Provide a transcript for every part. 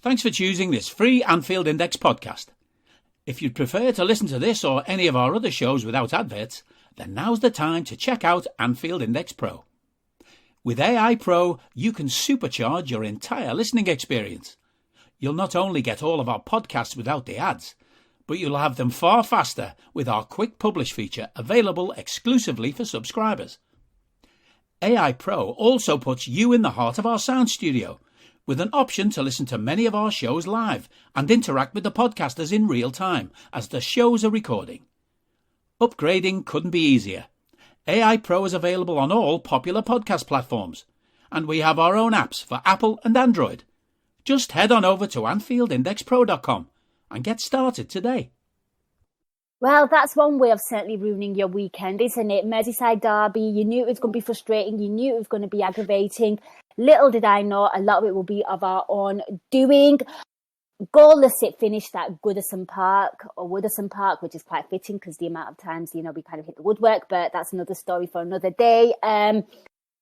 Thanks for choosing this free Anfield Index podcast. If you'd prefer to listen to this or any of our other shows without adverts, then now's the time to check out Anfield Index Pro. With AI Pro, you can supercharge your entire listening experience. You'll not only get all of our podcasts without the ads, but you'll have them far faster with our quick publish feature available exclusively for subscribers. AI Pro also puts you in the heart of our sound studio, with an option to listen to many of our shows live and interact with the podcasters in real time as the shows are recording. Upgrading couldn't be easier. AI Pro is available on all popular podcast platforms, and we have our own apps for Apple and Android. Just head on over to AnfieldIndexPro.com and get started today. Well, that's one way of certainly ruining your weekend, isn't it? Merseyside derby, you knew it was going to be frustrating, you knew it was going to be aggravating. Little did I know, a lot of it will be of our own doing. Goalless it finished at Goodison Park, which is quite fitting because the amount of times, we kind of hit the woodwork, but that's another story for another day.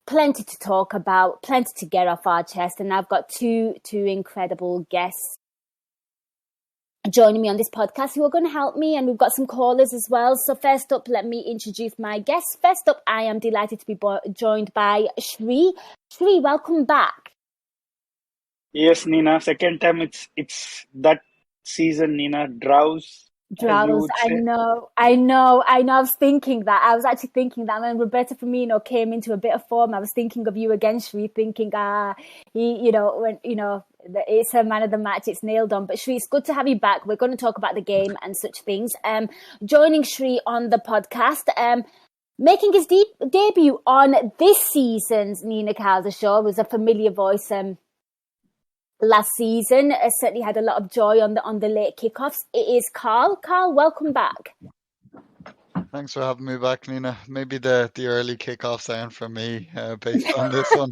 Plenty to talk about, plenty to get off our chest, and I've got two incredible guests joining me on this podcast who are going to help me, and we've got some callers as well. So first up, let me introduce my guests. First up, I am delighted to be joined by Sri. Sri, welcome back. Yes, Nina. Second time it's that season, Nina. Drowse. I know. I was thinking that. I was actually thinking that when Roberto Firmino came into a bit of form, I was thinking of you again, Sri, thinking, it's a man of the match, it's nailed on. But Sri, it's good to have you back. We're going to talk about the game and such things. Joining Sri on the podcast, making his debut on this season's Nina Kauser show, was a familiar voice last season. Certainly had a lot of joy on the late kickoffs. It is Karl. Karl, welcome back. Thanks for having me back, Nina. Maybe the early kickoffs aren't for me, based on this one.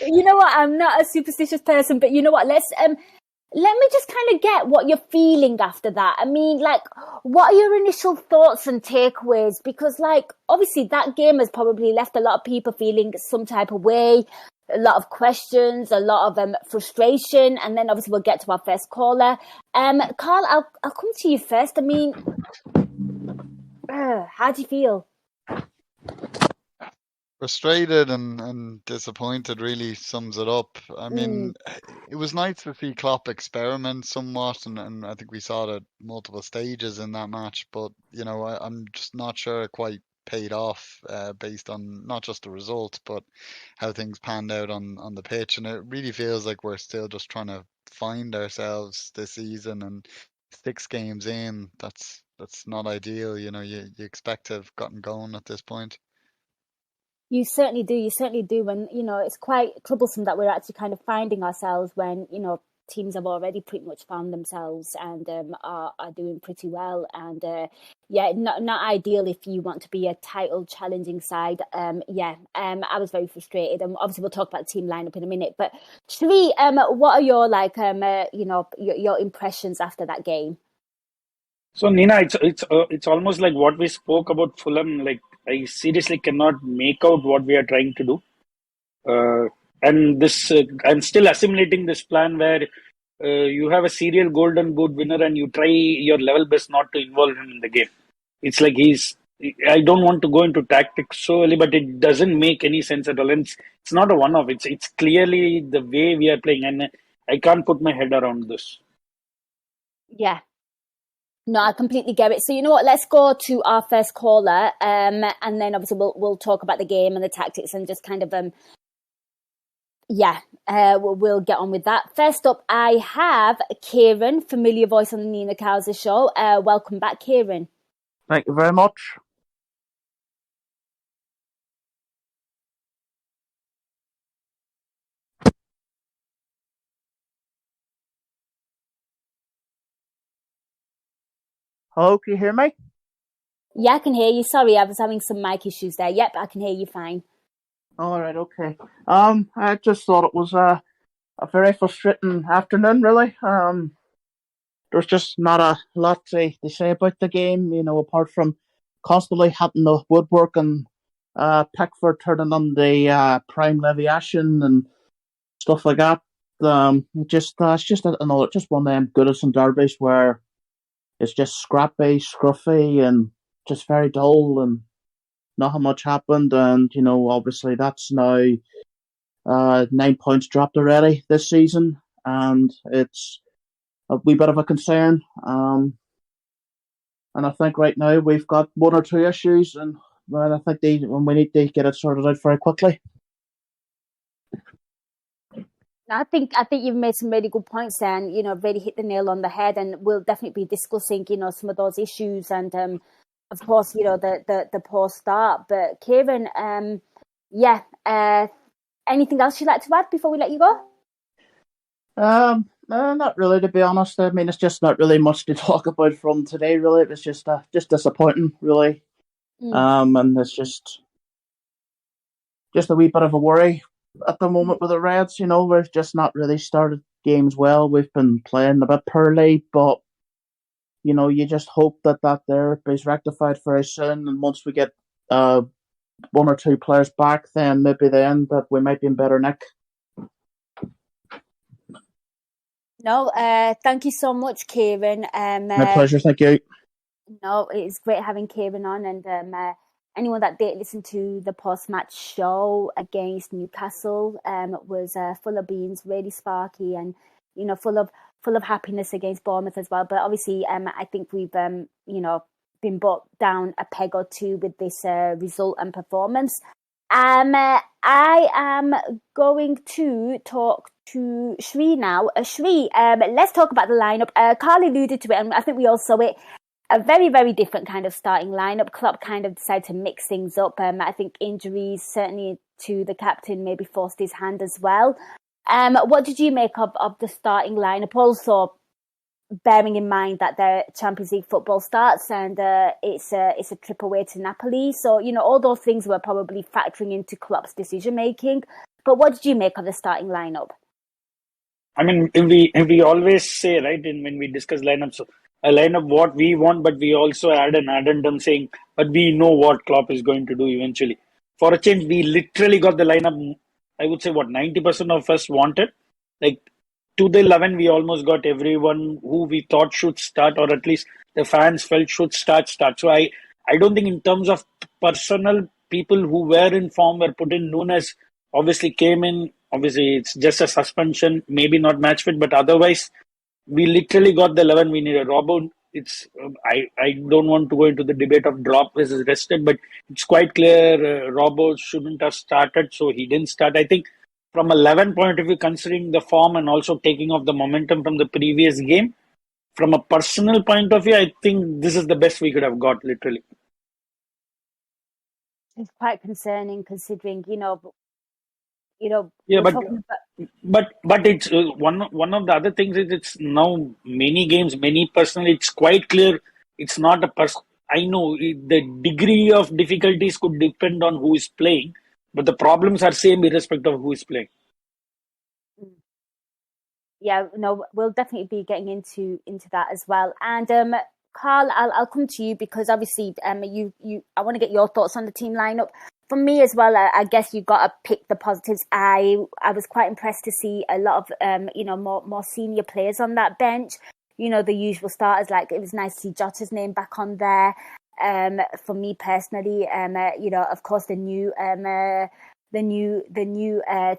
You know what? I'm not a superstitious person, but you know what? Let me just kind of get what you're feeling after that. I mean, what are your initial thoughts and takeaways? Because, obviously that game has probably left a lot of people feeling some type of way, a lot of questions, a lot of frustration, and then obviously we'll get to our first caller. Karl, I'll come to you first. I mean, how do you feel? Frustrated and disappointed really sums it up. I mean, it was nice to see Klopp experiment somewhat, and I think we saw it at multiple stages in that match, but, I'm just not sure it quite paid off based on not just the result, but how things panned out on the pitch. And it really feels like we're still just trying to find ourselves this season, and 6 games in, that's not ideal. You expect to have gotten going at this point. You certainly do. And, it's quite troublesome that we're actually kind of finding ourselves when, teams have already pretty much found themselves and are doing pretty well. And, not ideal if you want to be a title challenging side. I was very frustrated. And obviously we'll talk about the team lineup in a minute. But Sri, what are your, your impressions after that game? So, Nina, it's almost like what we spoke about Fulham. I seriously cannot make out what we are trying to do. And this, I'm still assimilating this plan where you have a serial Golden Boot winner and you try your level best not to involve him in the game. It's like I don't want to go into tactics so early, but it doesn't make any sense at all. And it's not a one-off. It's clearly the way we are playing, and I can't put my head around this. Yeah. No, I completely get it. So you know what? Let's go to our first caller, and then obviously we'll talk about the game and the tactics and just kind of we'll get on with that. First up, I have Kieran, familiar voice on the Nina Kauser show. Welcome back, Kieran. Thank you very much. Hello, can you hear me? Yeah, I can hear you. Sorry, I was having some mic issues there. Yep, I can hear you fine. All right, okay. I just thought it was a very frustrating afternoon, really. There's just not a lot to say about the game, apart from constantly hitting the woodwork and Pickford turning on the prime Leviation and stuff like that. it's just another just one of them Goodison derbies where it's just scrappy, scruffy, and just very dull, and not much happened. And obviously that's now 9 points dropped already this season, and it's a wee bit of a concern. And I think right now we've got one or two issues, and I think we need to get it sorted out very quickly. I think you've made some really good points there, and really hit the nail on the head. And we'll definitely be discussing some of those issues, and of course the poor start. But Kieran, anything else you'd like to add before we let you go? Not really, to be honest. I mean, it's just not really much to talk about from today. Really, it was just disappointing, really. And it's just a wee bit of a worry at the moment with the Reds. We've just not really started games well. We've been playing a bit poorly, but you just hope that there is rectified very soon. And once we get one or two players back, then maybe that we might be in better nick. No, thank you so much, Kieran. My pleasure, thank you. No, it's great having Kieran on, and anyone that did listen to the post-match show against Newcastle was full of beans, really sparky, and full of happiness against Bournemouth as well. But obviously, I think we've been brought down a peg or two with this result and performance. I am going to talk to Sri now. Sri, let's talk about the lineup. Karl alluded to it, and I think we all saw it. A very, very different kind of starting lineup. Klopp kind of decided to mix things up. I think injuries, certainly to the captain, maybe forced his hand as well. What did you make of the starting lineup? Also, bearing in mind that the Champions League football starts and it's a trip away to Napoli. So, all those things were probably factoring into Klopp's decision-making. But what did you make of the starting lineup? I mean, if we always say, right, when we discuss lineups, a lineup what we want, but we also add an addendum saying, but we know what Klopp is going to do eventually. For a change, we literally got the lineup, I would say, 90% of us wanted. Like, to the 11, we almost got everyone who we thought should start, or at least the fans felt should start. So I don't think in terms of personal people who were in form were put in. Nunes obviously came in. Obviously, it's just a suspension, maybe not match fit, but otherwise, we literally got the 11 we needed. Robbo, I don't want to go into the debate of drop versus rested, but it's quite clear Robbo shouldn't have started, so he didn't start. I think from 11 point of view, considering the form and also taking off the momentum from the previous game, from a personal point of view, I think this is the best we could have got, literally. It's quite concerning considering, Yeah, but it's one of the other things is it's now many games, personally, it's quite clear it's not a I know the degree of difficulties could depend on who is playing, but the problems are same irrespective of who is playing. Yeah, no, we'll definitely be getting into that as well. And Karl, I'll come to you because obviously I want to get your thoughts on the team lineup. For me as well, I guess you've got to pick the positives. I was quite impressed to see a lot of more senior players on that bench. The usual starters, like it was nice to see Jota's name back on there. For me personally, of course the new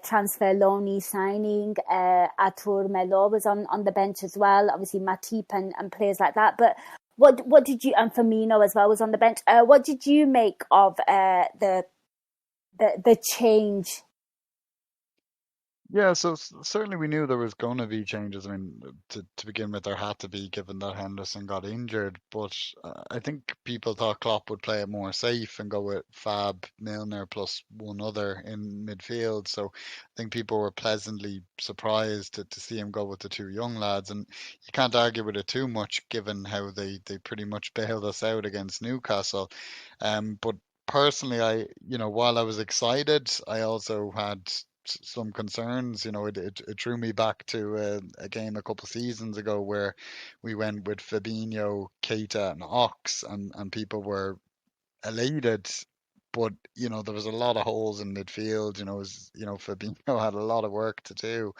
transfer loanee signing, Artur Melo was on the bench as well. Obviously Matip and players like that. But what did you, and Firmino as well was on the bench. What did you make of the change? Yeah, so certainly we knew there was going to be changes. I mean, to begin with, there had to be, given that Henderson got injured. But I think people thought Klopp would play it more safe and go with Fab, Milner plus one other in midfield. So I think people were pleasantly surprised to see him go with the two young lads. And you can't argue with it too much, given how they pretty much bailed us out against Newcastle. But personally, while I was excited, I also had some concerns. It drew me back to a game a couple of seasons ago where we went with Fabinho, Keita, and Ox, and people were elated. But there was a lot of holes in midfield. Fabinho had a lot of work to do,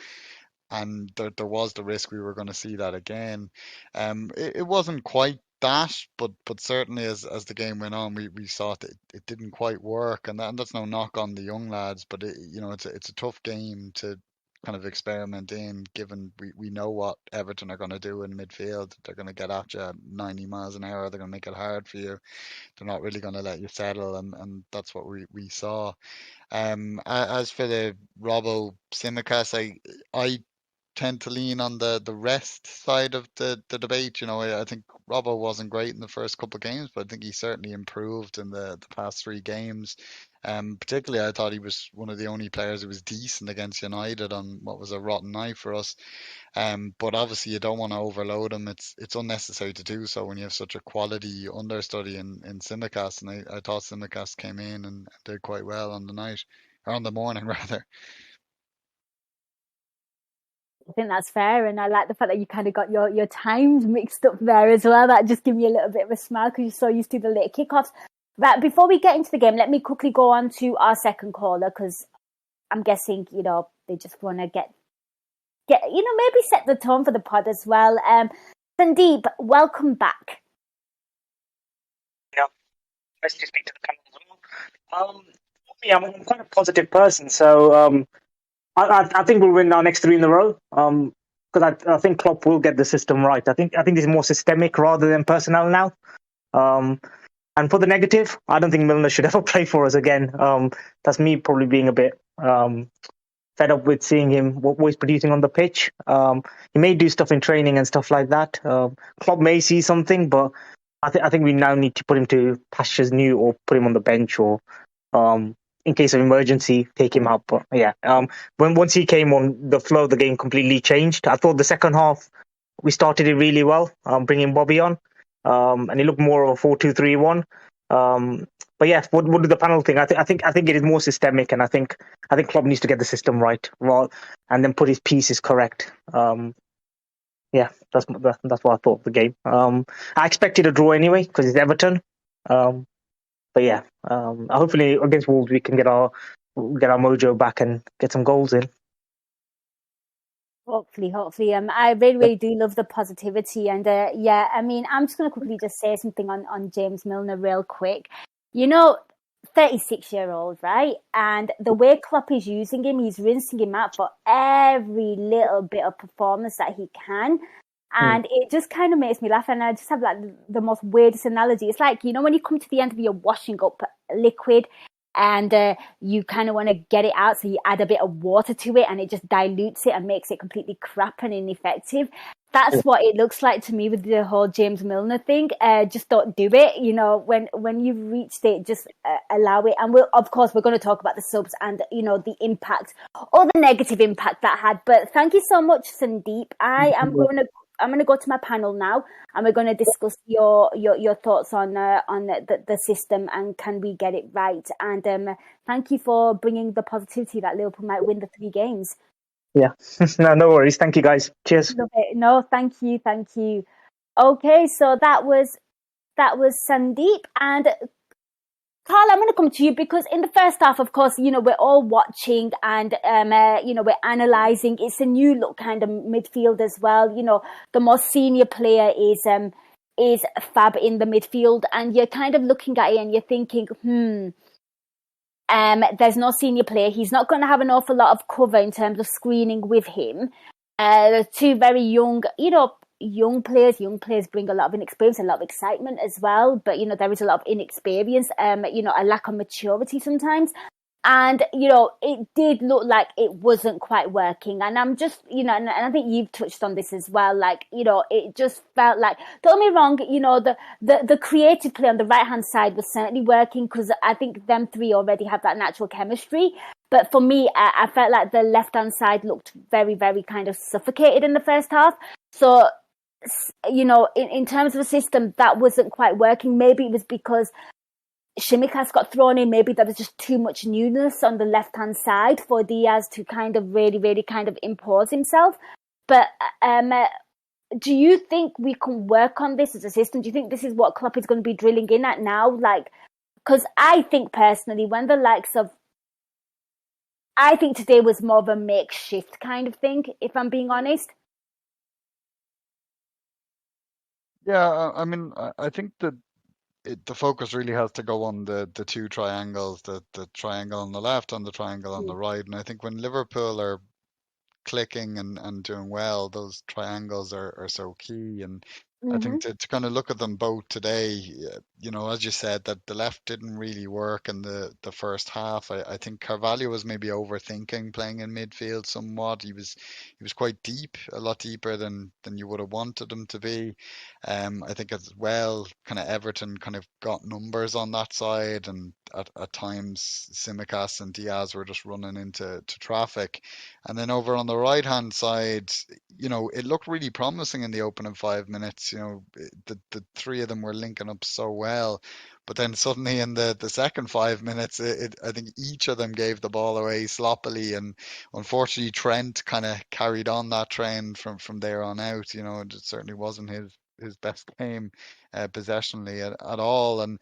and there was the risk we were going to see that again. It wasn't quite that, but certainly as the game went on, we saw that it didn't quite work, and that's no knock on the young lads, but it's a tough game to kind of experiment in, given we know what Everton are going to do in midfield. They're going to get at you at 90 miles an hour. They're going to make it hard for you. They're not really going to let you settle, and that's what we saw. As for the Robbo Simicast, I tend to lean on the rest side of the debate. I think Robbo wasn't great in the first couple of games, but I think he certainly improved in the past three games. Particularly, I thought he was one of the only players who was decent against United on what was a rotten night for us. But obviously, you don't want to overload him. It's unnecessary to do so when you have such a quality understudy in Simicast. And I thought Simicast came in and did quite well on the night, or on the morning rather. I think that's fair, and I like the fact that you kind of got your times mixed up there as well. That just gave me a little bit of a smile because you're so used to the late kickoffs. Right, before we get into the game, let me quickly go on to our second caller, because I'm guessing, they just want to get maybe set the tone for the pod as well. Sandeep, welcome back. Yeah, nice to speak to the panel as well. I'm quite a positive person, so I think we'll win our next three in a row. Because I think Klopp will get the system right. I think this is more systemic rather than personnel now. And for the negative, I don't think Milner should ever play for us again. That's me probably being a bit fed up with seeing him, what he's producing on the pitch. He may do stuff in training and stuff like that. Klopp may see something, but I think we now need to put him to pastures new, or put him on the bench, or in case of emergency, take him out. But yeah, once he came on, the flow of the game completely changed. I thought the second half we started it really well, bringing Bobby on, and he looked more of a 4-2-3-1. But yeah, what did the panel think? I think it is more systemic, and I think Klopp needs to get the system right, and then put his pieces correct. Yeah, that's what I thought of the game. I expected a draw anyway because it's Everton. But yeah, hopefully against Wolves we can get our mojo back and get some goals in. Hopefully. I really do love the positivity, and yeah, I mean, I'm just going to quickly just say something on James Milner real quick. 36-year-old, right? And the way Klopp is using him, he's rinsing him out for every little bit of performance that he can. And it just kind of makes me laugh. And I just have like the most weirdest analogy. It's like, when you come to the end of your washing up liquid and you kind of want to get it out, so you add a bit of water to it and it just dilutes it and makes it completely crap and ineffective. That's what it looks like to me with the whole James Milner thing. Just don't do it. When you've reached it, just allow it. And we're going to talk about the subs and, the impact or the negative impact that had. But thank you so much, Sandeep. I'm going to go to my panel now, and we're going to discuss your thoughts on the system and can we get it right. And thank you for bringing the positivity that Liverpool might win the 3 games. Yeah, no worries. Thank you, guys. Cheers. No, thank you. Okay, so that was Sandeep. And Karl, I'm going to come to you because in the first half, of course, we're all watching and, we're analysing. It's a new look kind of midfield as well. The most senior player is Fab in the midfield, and you're kind of looking at it and you're thinking, there's no senior player. He's not going to have an awful lot of cover in terms of screening with him. They're two very young players. Young players bring a lot of inexperience, a lot of excitement as well. But, there is a lot of inexperience, a lack of maturity sometimes. And, it did look like it wasn't quite working. And I'm just, and I think you've touched on this as well. Like, it just felt like, don't get me wrong, the creative play on the right-hand side was certainly working because I think them three already have that natural chemistry. But for me, I felt like the left-hand side looked very, very kind of suffocated in the first half. So, in terms of a system, that wasn't quite working. Maybe it was because Tsimikas got thrown in. Maybe there was just too much newness on the left-hand side for Diaz to kind of really, really kind of impose himself. But do you think we can work on this as a system? Do you think this is what Klopp is going to be drilling in at now? Like, because I think personally, when the likes of I think today was more of a makeshift kind of thing, if I'm being honest. Yeah, I mean, I think that the focus really has to go on the two triangles, the triangle on the left and the triangle on the right. And I think when Liverpool are clicking and doing well, those triangles are so key. And I Mm-hmm. think to kind of look at them both today, as you said, that the left didn't really work in the first half. I think Carvalho was maybe overthinking playing in midfield somewhat. He was quite deep, a lot deeper than you would have wanted him to be. I think as well, kind of Everton kind of got numbers on that side, and at times Tsimikas and Diaz were just running into traffic. And then over on the right hand side, it looked really promising in the opening 5 minutes. The three of them were linking up so well. But then suddenly in the second 5 minutes, I think each of them gave the ball away sloppily. And unfortunately, Trent kind of carried on that trend from there on out. It certainly wasn't his best game possessionally at all. And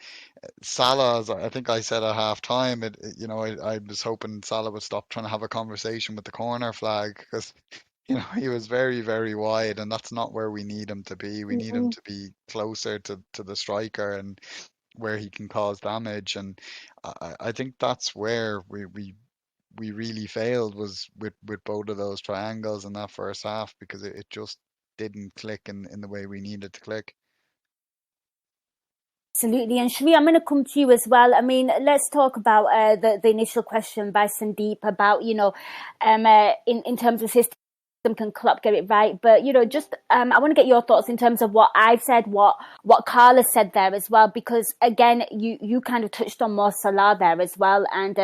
Salah, as I think I said at half time, I was hoping Salah would stop trying to have a conversation with the corner flag, because he was very, very wide, and that's not where we need him to be. We need him to be closer to the striker and where he can cause damage. And I think that's where we really failed, was with both of those triangles in that first half, because it just didn't click in the way we needed to click. Absolutely. And Sri, I'm going to come to you as well. I mean, let's talk about the initial question by Sandeep about, in terms of system, can Klopp get it right? But, just I want to get your thoughts in terms of what I've said, what Karl has said there as well, because, again, you kind of touched on Mo Salah there as well. And,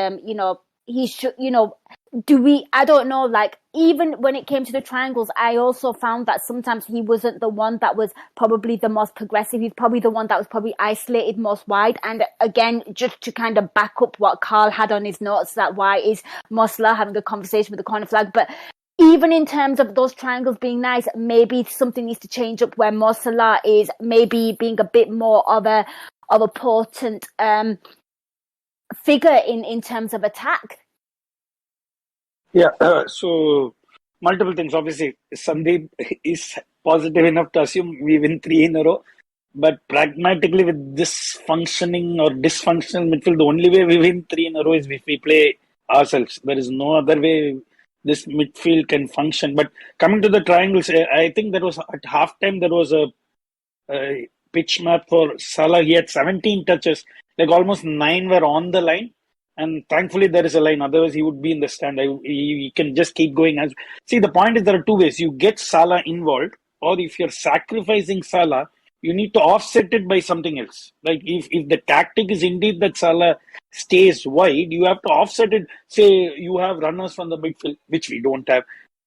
he should, I don't know, like, even when it came to the triangles, I also found that sometimes he wasn't the one that was probably the most progressive. He's probably the one that was probably isolated most wide. And again, just to kind of back up what Karl had on his notes, that why is Mo Salah having a conversation with the corner flag. But even in terms of those triangles being nice, maybe something needs to change up where Mo Salah is maybe being a bit more of a potent figure in terms of attack. Yeah, so multiple things. Obviously, Sandeep is positive enough to assume we win 3 in a row. But pragmatically, with this functioning or dysfunctional midfield, the only way we win 3 in a row is if we play ourselves. There is no other way this midfield can function. But coming to the triangles, I think there was at halftime, there was a pitch map for Salah. He had 17 touches, like almost 9 were on the line. And thankfully, there is a line. Otherwise, he would be in the stand. He can just keep going. See, the point is there are two ways. You get Salah involved, or if you're sacrificing Salah, you need to offset it by something else. Like if the tactic is indeed that Salah stays wide, you have to offset it. Say you have runners from the midfield, which we don't have.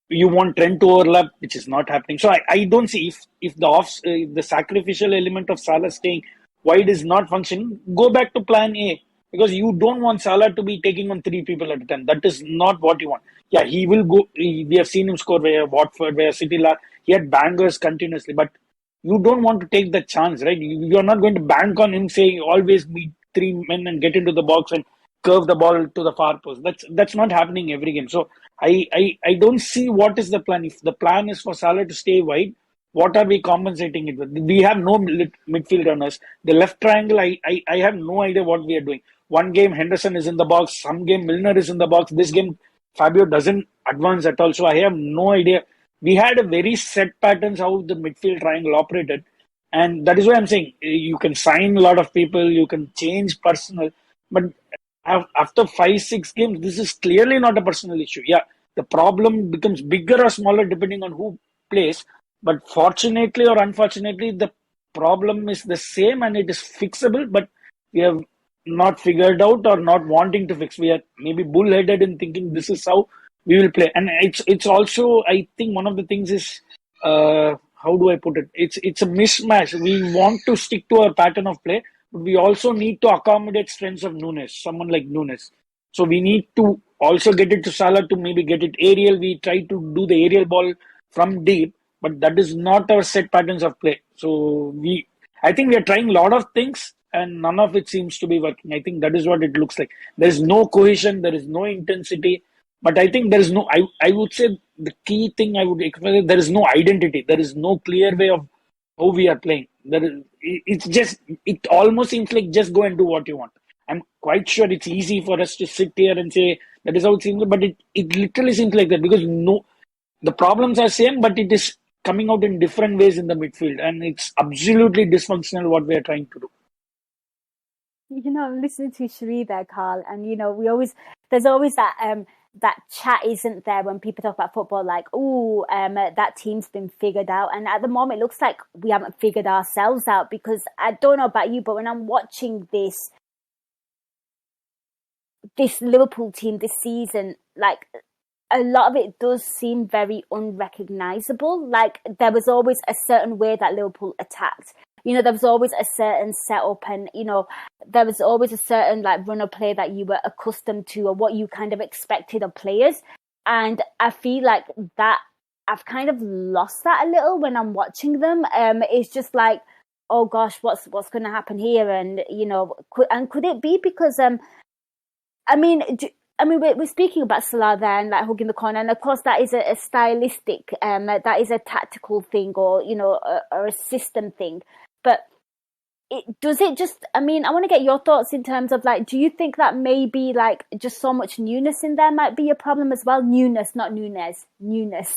You want Trent to overlap, which is not happening. So I don't see if the sacrificial element of Salah staying wide is not functioning, go back to plan A. Because you don't want Salah to be taking on 3 people at a time. That is not what you want. Yeah, he will go. We have seen him score via Watford, via City. He had bangers continuously. But you don't want to take the chance, right? You're not going to bank on him saying always meet 3 men and get into the box and curve the ball to the far post. That's not happening every game. So I don't see what is the plan. If the plan is for Salah to stay wide, what are we compensating it with? We have no midfield runners. The left triangle, I have no idea what we are doing. One game Henderson is in the box, some game Milner is in the box. This game Fabio doesn't advance at all. So I have no idea. We had a very set patterns how the midfield triangle operated. And that is why I'm saying you can sign a lot of people, you can change personnel. But after 5-6 games, this is clearly not a personal issue. Yeah, the problem becomes bigger or smaller depending on who plays. But fortunately or unfortunately, the problem is the same and it is fixable. But we have not figured out or not wanting to fix. We are maybe bullheaded in thinking this is how we will play. And it's also, I think one of the things is, how do I put it? It's a mismatch. We want to stick to our pattern of play, but we also need to accommodate strengths of Nunes, someone like Nunes. So we need to also get it to Salah to maybe get it aerial. We try to do the aerial ball from deep, but that is not our set patterns of play. So I think we are trying a lot of things and none of it seems to be working. I think that is what it looks like. There is no cohesion. There is no intensity. But I think there is no, I would say the key thing I would explain, there is no identity. There is no clear way of how we are playing. It's just, it almost seems like just go and do what you want. I'm quite sure it's easy for us to sit here and say that is how it seems, but it literally seems like that because the problems are same, but it is coming out in different ways in the midfield, and it's absolutely dysfunctional what we are trying to do. I'm listening to Sri there, Karl, and there's always that chat, isn't there, when people talk about football, like, that team's been figured out. And at the moment, it looks like we haven't figured ourselves out, because I don't know about you, but when I'm watching this Liverpool team this season, like, a lot of it does seem very unrecognisable. Like, there was always a certain way that Liverpool attacked. There was always a certain setup, and, there was always a certain, like, run of play that you were accustomed to, or what you kind of expected of players. And I feel like that I've kind of lost that a little when I'm watching them. It's just like, oh gosh, what's going to happen here? And, could it be because, we're speaking about Salah there and, like, hugging the corner, and of course that is a stylistic, that is a tactical thing, or or a system thing. But I want to get your thoughts in terms of, like, do you think that maybe, like, just so much newness in there might be a problem as well? Newness, not Nunes. Newness.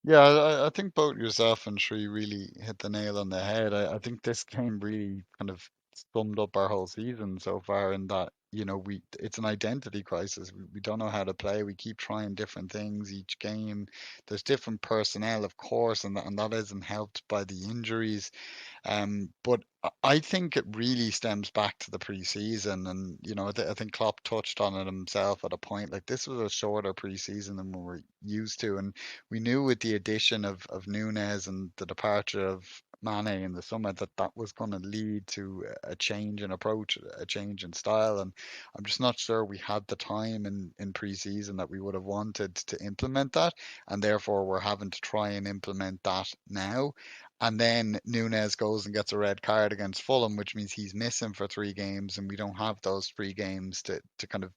Yeah, I think both yourself and Sri really hit the nail on the head. I think this game really kind of summed up our whole season so far, in that, it's an identity crisis. We don't know how to play. We keep trying different things each game. There's different personnel, of course, and that isn't helped by the injuries. But I think it really stems back to the preseason, and I think Klopp touched on it himself at a point. Like, this was a shorter preseason than we were used to, and we knew with the addition of Nunes and the departure of Mane in the summer that was going to lead to a change in approach, a change in style, and I'm just not sure we had the time in preseason that we would have wanted to implement that, and therefore we're having to try and implement that now. And then Nunes goes and gets a red card against Fulham, which means he's missing for 3 games, and we don't have those 3 games to kind of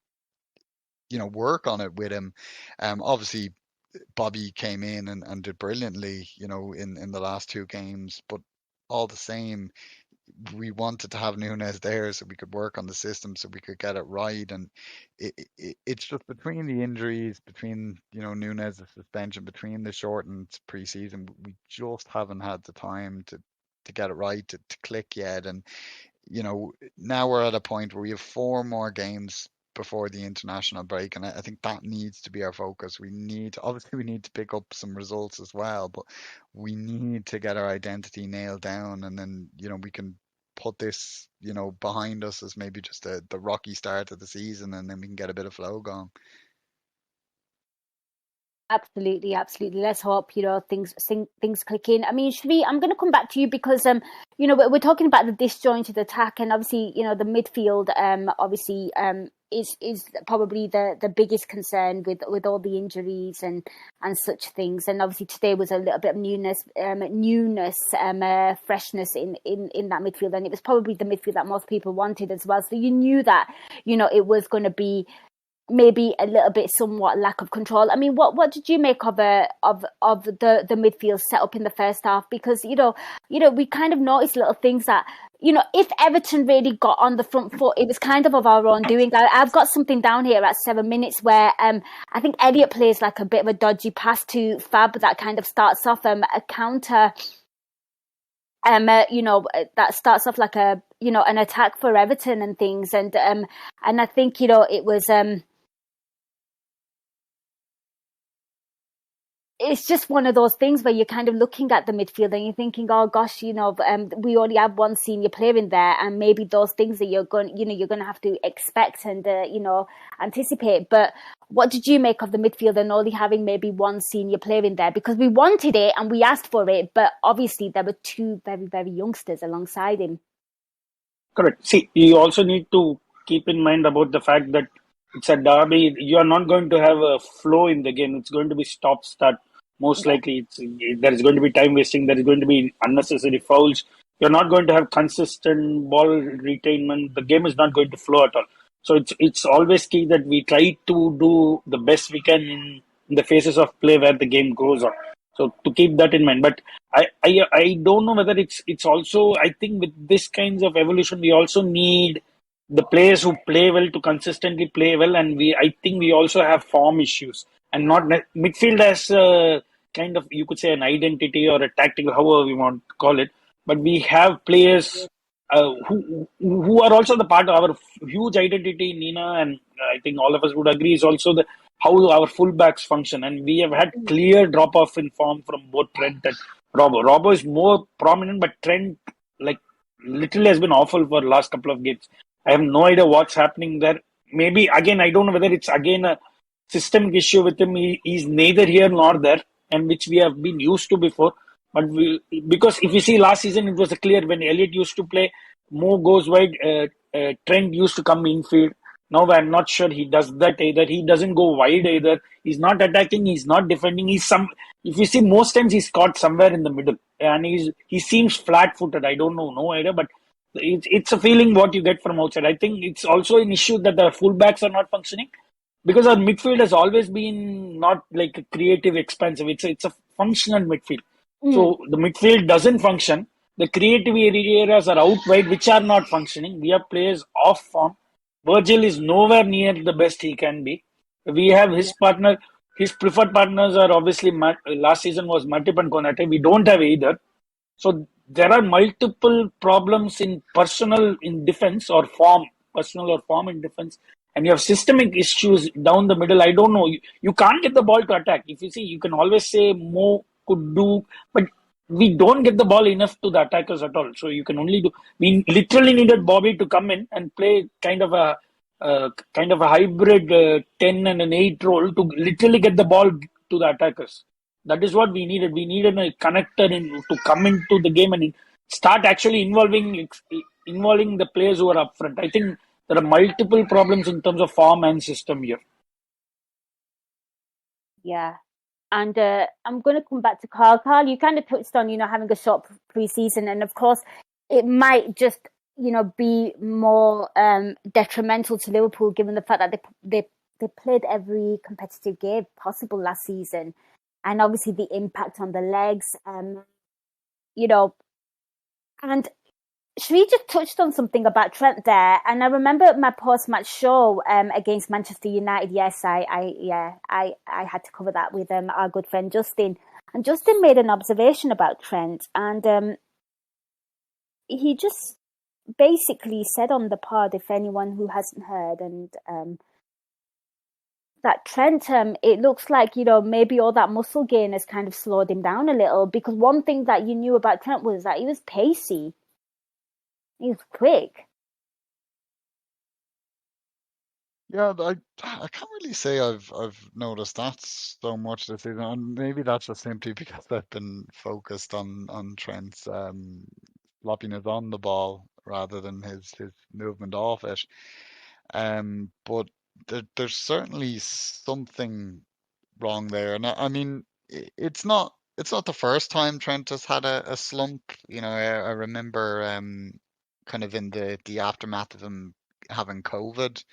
work on it with him. Obviously Bobby came in and did brilliantly, in the last 2 games, but all the same, we wanted to have Nunes there so we could work on the system, so we could get it right. And it's just between the injuries, between Nunes' suspension, between the shortened preseason, we just haven't had the time to get it right, to click yet. And now we're at a point where we have 4 more games before the international break, and I think that needs to be our focus. We need to pick up some results as well, but we need to get our identity nailed down, and then we can put this behind us as maybe just the rocky start of the season, and then we can get a bit of flow going. Absolutely. Let's hope things click in. I mean, Shri, I'm going to come back to you because we're talking about the disjointed attack, and obviously the midfield obviously is probably the biggest concern with all the injuries and such things. And obviously today was a little bit of newness, freshness in that midfield, and it was probably the midfield that most people wanted as well. So you knew that it was going to be maybe a little bit somewhat lack of control. I mean, what did you make of the midfield set up in the first half? Because we kind of noticed little things that if Everton really got on the front foot, it was kind of our own doing. I've got something down here at 7 minutes where I think Elliot plays like a bit of a dodgy pass to Fab that kind of starts off a counter. That starts off like an attack for Everton and things, and I think it was. It's just one of those things where you're kind of looking at the midfield and you're thinking, oh gosh, we only have one senior player in there, and maybe those things that you're going to have to expect and anticipate. But what did you make of the midfield and only having maybe one senior player in there? Because we wanted it and we asked for it, but obviously there were 2 very, very youngsters alongside him. Correct. See, you also need to keep in mind about the fact that it's a derby. You are not going to have a flow in the game. It's going to be stop-start. Most likely, there is going to be time wasting. There is going to be unnecessary fouls. You're not going to have consistent ball retainment. The game is not going to flow at all. So it's always key that we try to do the best we can in the phases of play where the game goes on. So to keep that in mind, but I don't know whether it's also, I think with this kinds of evolution we also need the players who play well to consistently play well, and I think we also have form issues, and not midfield as kind of, you could say, an identity or a tactical, however we want to call it, but we have players who are also the part of our huge identity. Nina, and I think all of us would agree, is also the how our fullbacks function, and we have had clear drop off in form from both Trent and Robbo. Robbo is more prominent, but Trent, like, literally has been awful for the last couple of games. I have no idea what's happening there. Maybe again, I don't know whether it's again a systemic issue with him. He's neither here nor there, and which we have been used to before. But because if you see last season, it was clear when Elliott used to play, Mo goes wide, Trent used to come infield. Now I'm not sure he does that either. He doesn't go wide either. He's not attacking. He's not defending. If you see, most times he's caught somewhere in the middle, and he seems flat-footed. I don't know, no idea, but it's a feeling what you get from outside. I think it's also an issue that the fullbacks are not functioning, because our midfield has always been not like a creative, expansive. It's a functional midfield. So the midfield doesn't function. The creative areas are out wide, which are not functioning. We have players off form. Virgil is nowhere near the best he can be. We have his partner. His preferred partners are obviously last season was Matip and Konate. We don't have either. So there are multiple problems in defense or form, personal or form in defense, and you have systemic issues down the middle. I don't know. You can't get the ball to attack. If you see, you can always say Mo could do, but we don't get the ball enough to the attackers at all. So you can only do. We literally needed Bobby to come in and play kind of a hybrid 10 and an 8 role to literally get the ball to the attackers. That is what we needed. We needed a connector to come into the game and start actually involving the players who are up front. I think there are multiple problems in terms of form and system here. Yeah. And I'm going to come back to Karl. Karl, you kind of touched on, having a short pre-season. And of course, it might just, be more detrimental to Liverpool, given the fact that they played every competitive game possible last season. And obviously the impact on the legs, and Sri just touched on something about Trent there, and I remember my post-match show against Manchester United. Yes, I had to cover that with our good friend Justin, and Justin made an observation about Trent, and he just basically said on the pod, if anyone who hasn't heard, and that Trent, it looks like maybe all that muscle gain has kind of slowed him down a little, because one thing that you knew about Trent was that he was pacey. He was quick. Yeah, I can't really say I've noticed that so much this season, and maybe that's just simply because I've been focused on Trent's sloppiness on the ball rather than his movement off it. But there's certainly something wrong there, and I mean it's not the first time Trent has had a slump. I remember kind of in the aftermath of him having COVID.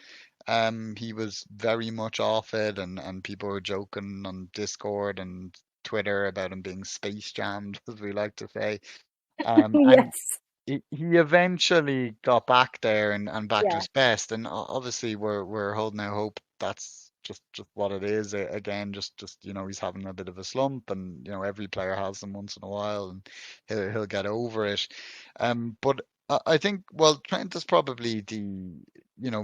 He was very much off it, and people were joking on Discord and Twitter about him being space jammed, as we like to say. And Yes. he eventually got back there and back to Yeah. his best. And obviously, we're holding out hope that's just what it is. Again, just he's having a bit of a slump, and every player has them once in a while, and he'll get over it. But I think, well, Trent is probably the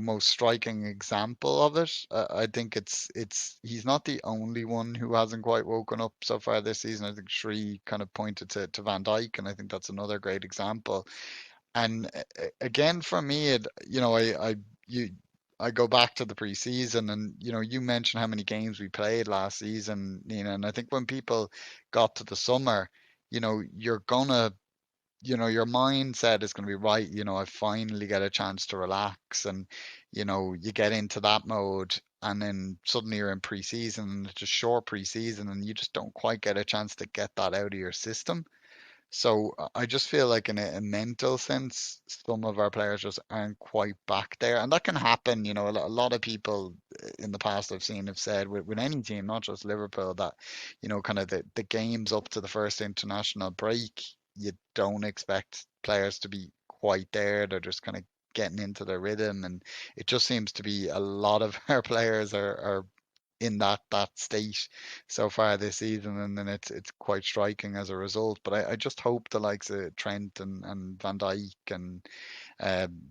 most striking example of it. I think he's not the only one who hasn't quite woken up so far this season. I think Sri kind of pointed to Van Dijk, and I think that's another great example. And again, for me, I go back to the preseason, and you mentioned how many games we played last season, Nina, and I think when people got to the summer, you're gonna your mindset is going to be right. I finally get a chance to relax, and you get into that mode, and then suddenly you're in preseason, and it's a short preseason, and you just don't quite get a chance to get that out of your system. So I just feel like in a mental sense, some of our players just aren't quite back there. And that can happen, you know, a lot of people in the past I've seen have said with any team, not just Liverpool, that, you know, kind of the games up to the first international break, you don't expect players to be quite there. They're just kind of getting into their rhythm. And it just seems to be a lot of our players are in that state so far this season, and then it's quite striking as a result. But I just hope the likes of Trent and Van Dijk and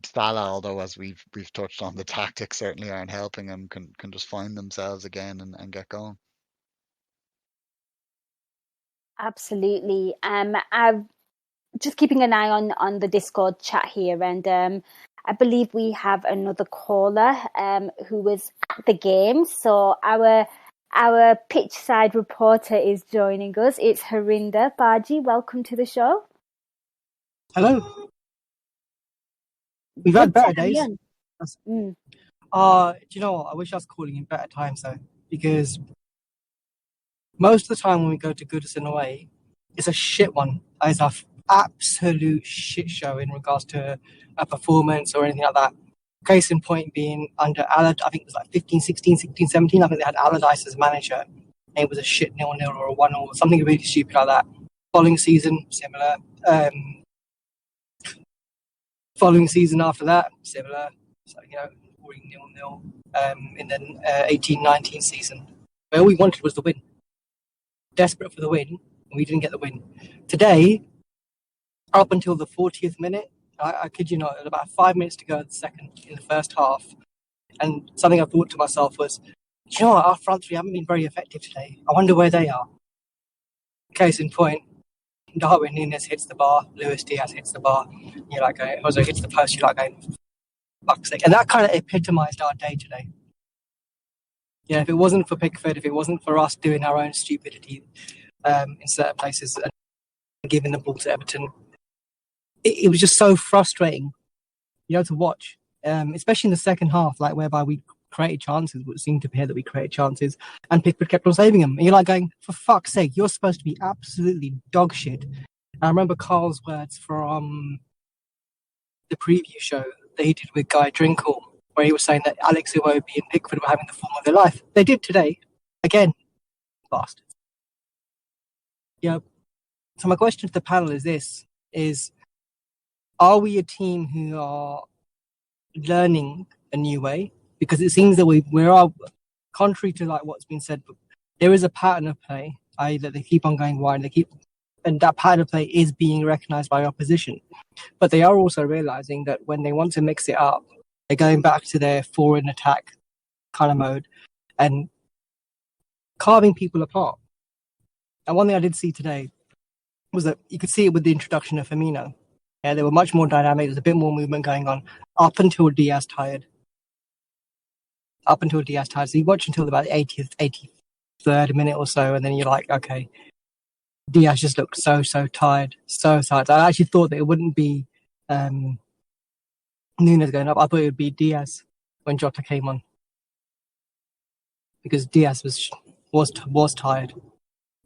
Salah, although as we've touched on, the tactics certainly aren't helping them, can just find themselves again and get going. Absolutely. I've just keeping an eye on the Discord chat here, and I believe we have another caller who was at the game. So our pitch side reporter is joining us. It's Harinder Baji. Welcome to the show. Hello. We've had better days. Do you know what? I wish I was calling in better times though, because most of the time when we go to Goodison away, it's a shit one. It's an absolute shit show in regards to a performance or anything like that. Case in point being under Allardyce, I think it was like 15, 16, 16, 17. I think they had Allardyce as manager. And it was a shit 0-0 or a 1-0 or something really stupid like that. Following season, similar. Following season after that, similar. So, you know, 0-0 in the 18-19 season. Where all we wanted was the win. Desperate for the win, and we didn't get the win. Today, up until the 40th minute, I kid you not, about 5 minutes to go in the first half, and something I thought to myself was, you know what, our front three haven't been very effective today. I wonder where they are. Case in point, Darwin Núñez hits the bar, Luis Diaz hits the bar, you're like going, Jose hits the post, you're like going, fuck's sake. And that kind of epitomised our day today. Yeah, if it wasn't for Pickford, if it wasn't for us doing our own stupidity in certain places and giving the ball to Everton, it was just so frustrating, you know, to watch, especially in the second half, like whereby we created chances, it seemed to appear that we created chances, and Pickford kept on saving them. And you're like going, for fuck's sake, you're supposed to be absolutely dog shit. And I remember Carl's words from the preview show that he did with Guy Drinkle, where he was saying that Alex Iwobi and Pickford were having the form of their life. They did today. Again, bastards. Yeah. So my question to the panel is this, are we a team who are learning a new way? Because it seems that we're contrary to like what's been said, there is a pattern of play, i.e. that they keep on going wide, and that pattern of play is being recognised by opposition. But they are also realising that when they want to mix it up, they're going back to their forward attack kind of mode and carving people apart. And one thing I did see today was that you could see it with the introduction of Firmino. Yeah, they were much more dynamic. There was a bit more movement going on up until Diaz tired. So you watch until about the 80th, 83rd minute or so, and then you're like, okay, Diaz just looked so tired, so tired. I actually thought that it wouldn't be Núñez going up. I thought it would be Diaz when Jota came on, because Diaz was tired.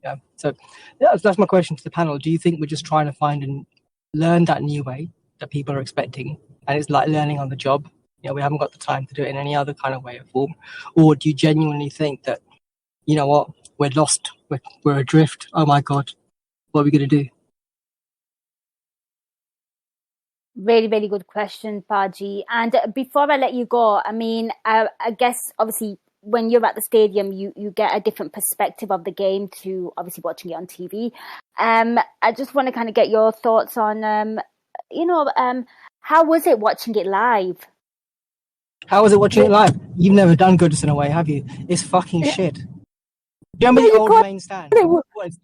Yeah. So that's my question to the panel. Do you think we're just trying to find and learn that new way that people are expecting, and it's like learning on the job? You know, we haven't got the time to do it in any other kind of way or form. Or do you genuinely think that, you know what, we're lost, we're adrift? Oh my God, what are we going to do? Really, really good question, Baji. And before I let you go, I mean, I guess obviously when you're at the stadium, you get a different perspective of the game to obviously watching it on TV. I just want to kind of get your thoughts on, how was it watching it live? How was it watching it live? You've never done Goodison away, have you? It's fucking shit. Do you remember the old main stand?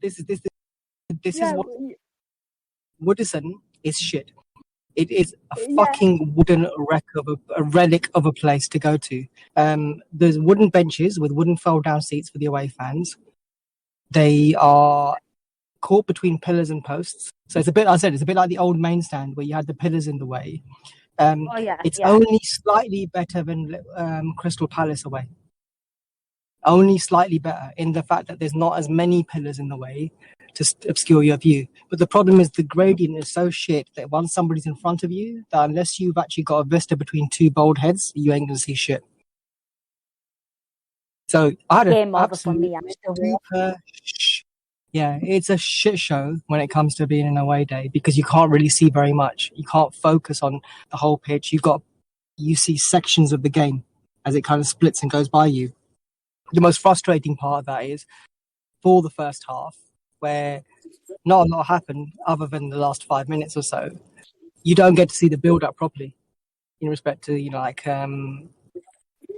This is what Goodison is shit. It is a fucking wooden relic of a place to go to. There's wooden benches with wooden fold-down seats for the away fans. They are caught between pillars and posts. So it's a bit like the old main stand where you had the pillars in the way. It's only slightly better than Crystal Palace away. only slightly better in the fact that there's not as many pillars in the way to obscure your view. But the problem is the gradient is so shit that once somebody's in front of you, that unless you've actually got a vista between two bold heads, you ain't going to see shit. So I had Game an over for me absolute after war. super... Yeah, it's a shit show when it comes to being an away day because you can't really see very much. You can't focus on the whole pitch. You see sections of the game as it kind of splits and goes by you. The most frustrating part of that is for the first half, where not a lot happened other than the last 5 minutes or so. You don't get to see the build up properly in respect to, the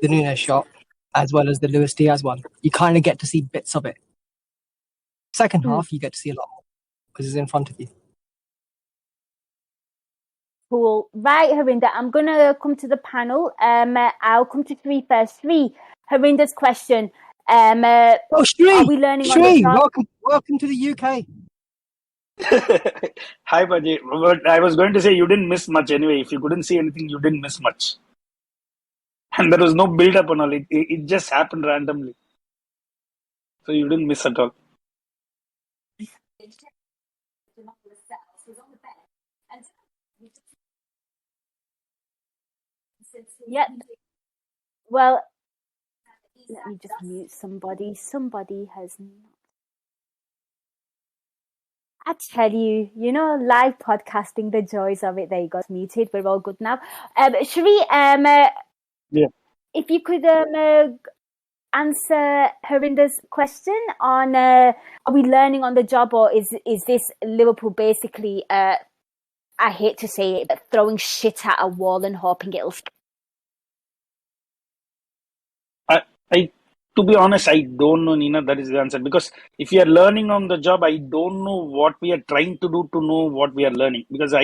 Nunes shot as well as the Luis Diaz one. You kind of get to see bits of it. Second half, you get to see a lot more because it's in front of you. Cool. Right, Harinder, I'm going to come to the panel. I'll come to Sri first. Sri, Harinder's question. Sri! Are we learning on the Sri, job? welcome to the UK. Hi, Baji. But I was going to say you didn't miss much anyway. If you couldn't see anything, you didn't miss much. And there was no build-up on all. It just happened randomly. So you didn't miss at all. Yep. Well, let me just mute somebody. Somebody has not. I tell you, live podcasting, the joys of it. There you go, it's muted. We're all good now. Sri, Yeah. if you could answer Harinder's question on are we learning on the job, or is this Liverpool basically, I hate to say it, but throwing shit at a wall and hoping it'll... To be honest, I don't know, Nina. That is the answer. Because if you are learning on the job, I don't know what we are trying to do to know what we are learning. Because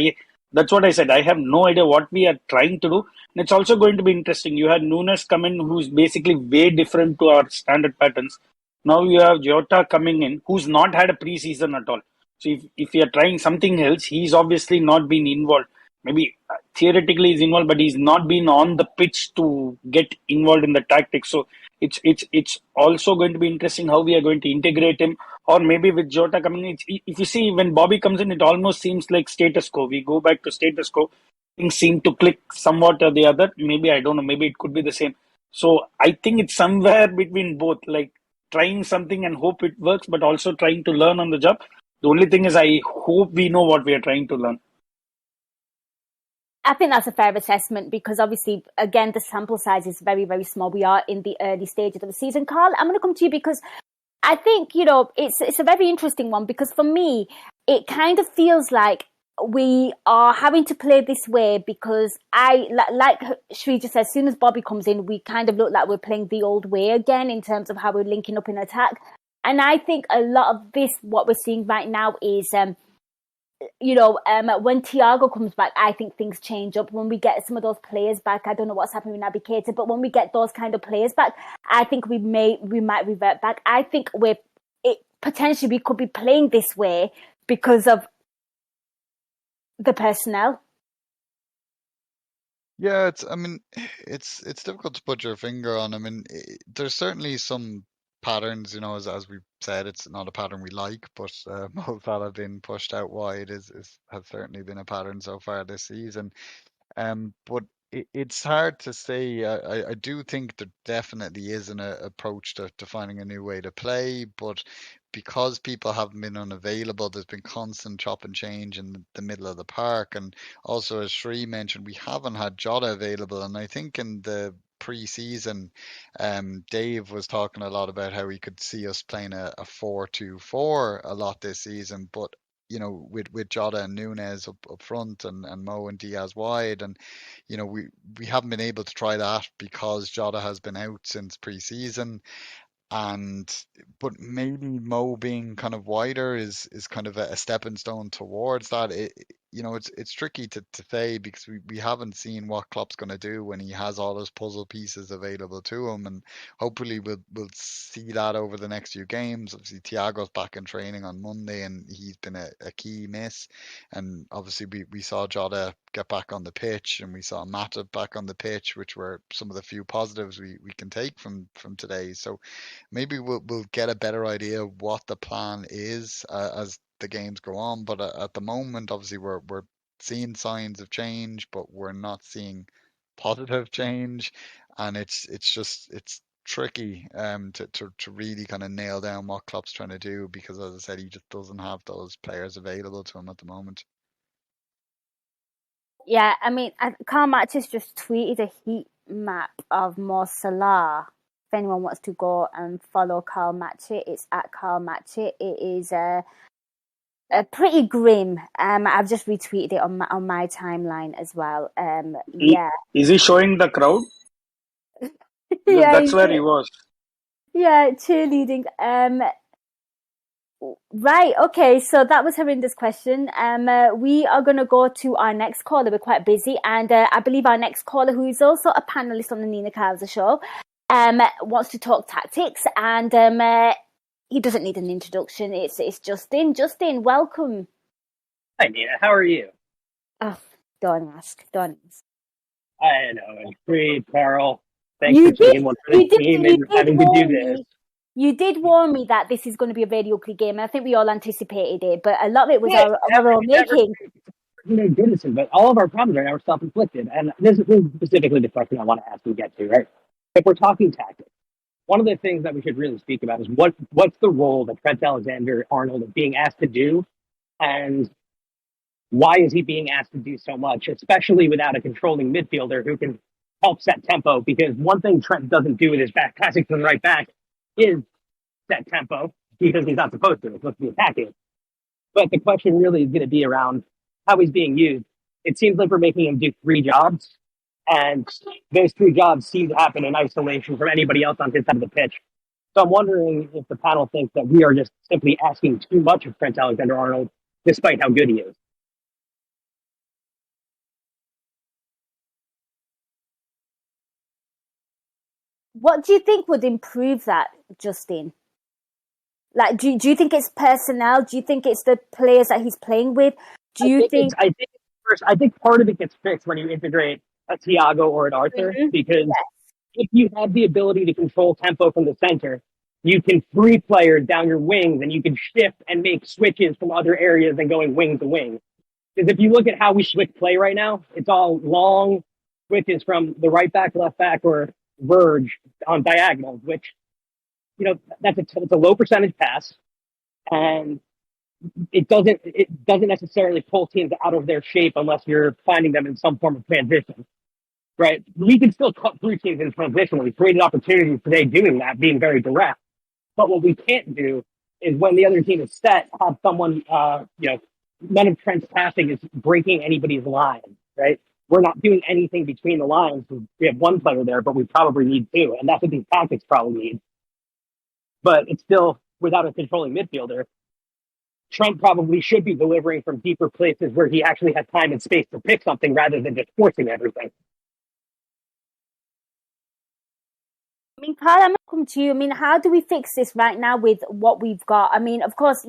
that's what I said. I have no idea what we are trying to do. And it's also going to be interesting. You had Nunes come in, who's basically way different to our standard patterns. Now you have Jota coming in, who's not had a preseason at all. So if you are trying something else, he's obviously not been involved. Maybe theoretically he's involved, but he's not been on the pitch to get involved in the tactics. So it's also going to be interesting how we are going to integrate him, or maybe with Jota coming in. If you see when Bobby comes in, it almost seems like status quo. We go back to status quo. Things seem to click somewhat or the other. Maybe, I don't know, maybe it could be the same. So I think it's somewhere between both, like trying something and hope it works, but also trying to learn on the job. The only thing is I hope we know what we are trying to learn. I think that's a fair assessment because obviously, again, the sample size is very, very small. We are in the early stages of the season. Karl, I'm going to come to you because I think, it's a very interesting one because for me, it kind of feels like we are having to play this way because like Sri just said, as soon as Bobby comes in, we kind of look like we're playing the old way again in terms of how we're linking up in attack. And I think a lot of this, what we're seeing right now is... when Thiago comes back, I think things change up. When we get some of those players back, I don't know what's happening with Naby Keita, but when we get those kind of players back, I think we might revert back. I think potentially we could be playing this way because of the personnel. Yeah, it's difficult to put your finger on. There's certainly some patterns, as we've said, it's not a pattern we like, but Mo Salah being pushed out wide has certainly been a pattern so far this season. But it's hard to say. I do think there definitely is an approach to finding a new way to play, but because people haven't been unavailable, there's been constant chop and change in the middle of the park. And also, as Sri mentioned, we haven't had Jota available. And I think in the pre-season, Dave was talking a lot about how he could see us playing a 4-2-4 a lot this season, but with Jota and Nunes up front and Mo and Diaz wide, and we haven't been able to try that because Jota has been out since pre-season. But maybe Mo being kind of wider is kind of a stepping stone towards that. it's tricky to say because we haven't seen what Klopp's going to do when he has all those puzzle pieces available to him, and hopefully we'll see that over the next few games. Obviously, Thiago's back in training on Monday, and he's been a key miss. And obviously, we saw Jota get back on the pitch, and we saw Matip back on the pitch, which were some of the few positives we can take from today. So maybe we'll get a better idea of what the plan is as the games go on. But at the moment, obviously, we're seeing signs of change, but we're not seeing positive change, and it's tricky to really kind of nail down what Klopp's trying to do because, as I said, he just doesn't have those players available to him at the moment. Yeah, I mean, Karl Matches just tweeted a heat map of Mo Salah. If anyone wants to go and follow Karl Matches, it's at Karl Matches. It is pretty grim. I've just retweeted it on my timeline as well. Yeah. Is he showing the crowd? Yeah, That's where he was. Yeah, cheerleading. Right, okay, so that was Harinder's question. We are going to go to our next caller. We're quite busy, and I believe our next caller, who is also a panelist on the Nina Kauser show, wants to talk tactics, and he doesn't need an introduction. It's Justin. Justin, welcome. Hi, Nina. How are you? Oh, don't ask. I know. Great, Carl. Thanks for being one for the team and having to do this. You did warn me that this is going to be a very ugly game, and I think we all anticipated it, but a lot of it was our own making. No goodness, but all of our problems right now are self-inflicted, and this is specifically the question I want to ask and get to, right? If we're talking tactics, one of the things that we should really speak about is what's the role that Trent Alexander-Arnold is being asked to do, and why is he being asked to do so much, especially without a controlling midfielder who can help set tempo? Because one thing Trent doesn't do with his back passing from the right back is set tempo, because he's not supposed to. He's supposed to be attacking. But the question really is going to be around how he's being used. It seems like we're making him do 3 jobs, and those 3 jobs seem to happen in isolation from anybody else on his side of the pitch. So I'm wondering if the panel thinks that we are just simply asking too much of Trent Alexander-Arnold, despite how good he is. What do you think would improve that, Justin? Like, do you think it's personnel? Do you think it's the players that he's playing with? I think part of it gets fixed when you integrate a Thiago or an Arthur, because if you have the ability to control tempo from the center, you can free players down your wings, and you can shift and make switches from other areas than going wing to wing. Because if you look at how we switch play right now, it's all long switches from the right back, left back, or verge on diagonals, which, it's a low percentage pass, and it doesn't necessarily pull teams out of their shape unless you're finding them in some form of transition, right? We can still cut through teams in transition. We created opportunities today doing that, being very direct. But what we can't do is when the other team is set, have someone, none of Trent's passing is breaking anybody's line, right? We're not doing anything between the lines. We have 1 player there, but we probably need 2. And that's what these tactics probably need. But it's still without a controlling midfielder. Trent probably should be delivering from deeper places where he actually has time and space to pick something rather than just forcing everything. I mean, Karl, I'm going to come to you. I mean, how do we fix this right now with what we've got? I mean, of course,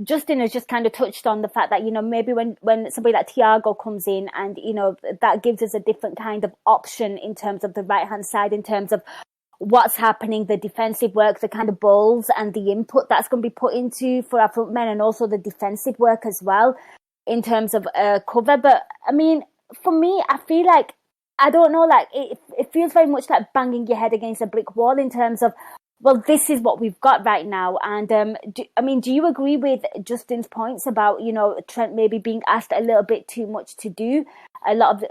Justin has just kind of touched on the fact that, maybe when somebody like Thiago comes in and, that gives us a different kind of option in terms of the right-hand side, in terms of what's happening, the defensive work, the kind of balls and the input that's going to be put into for our front men, and also the defensive work as well in terms of cover. But, I mean, for me, I feel like, I don't know, like it feels very much like banging your head against a brick wall in terms of, well, this is what we've got right now. And do you agree with Justin's points about, Trent maybe being asked a little bit too much to do? A lot of,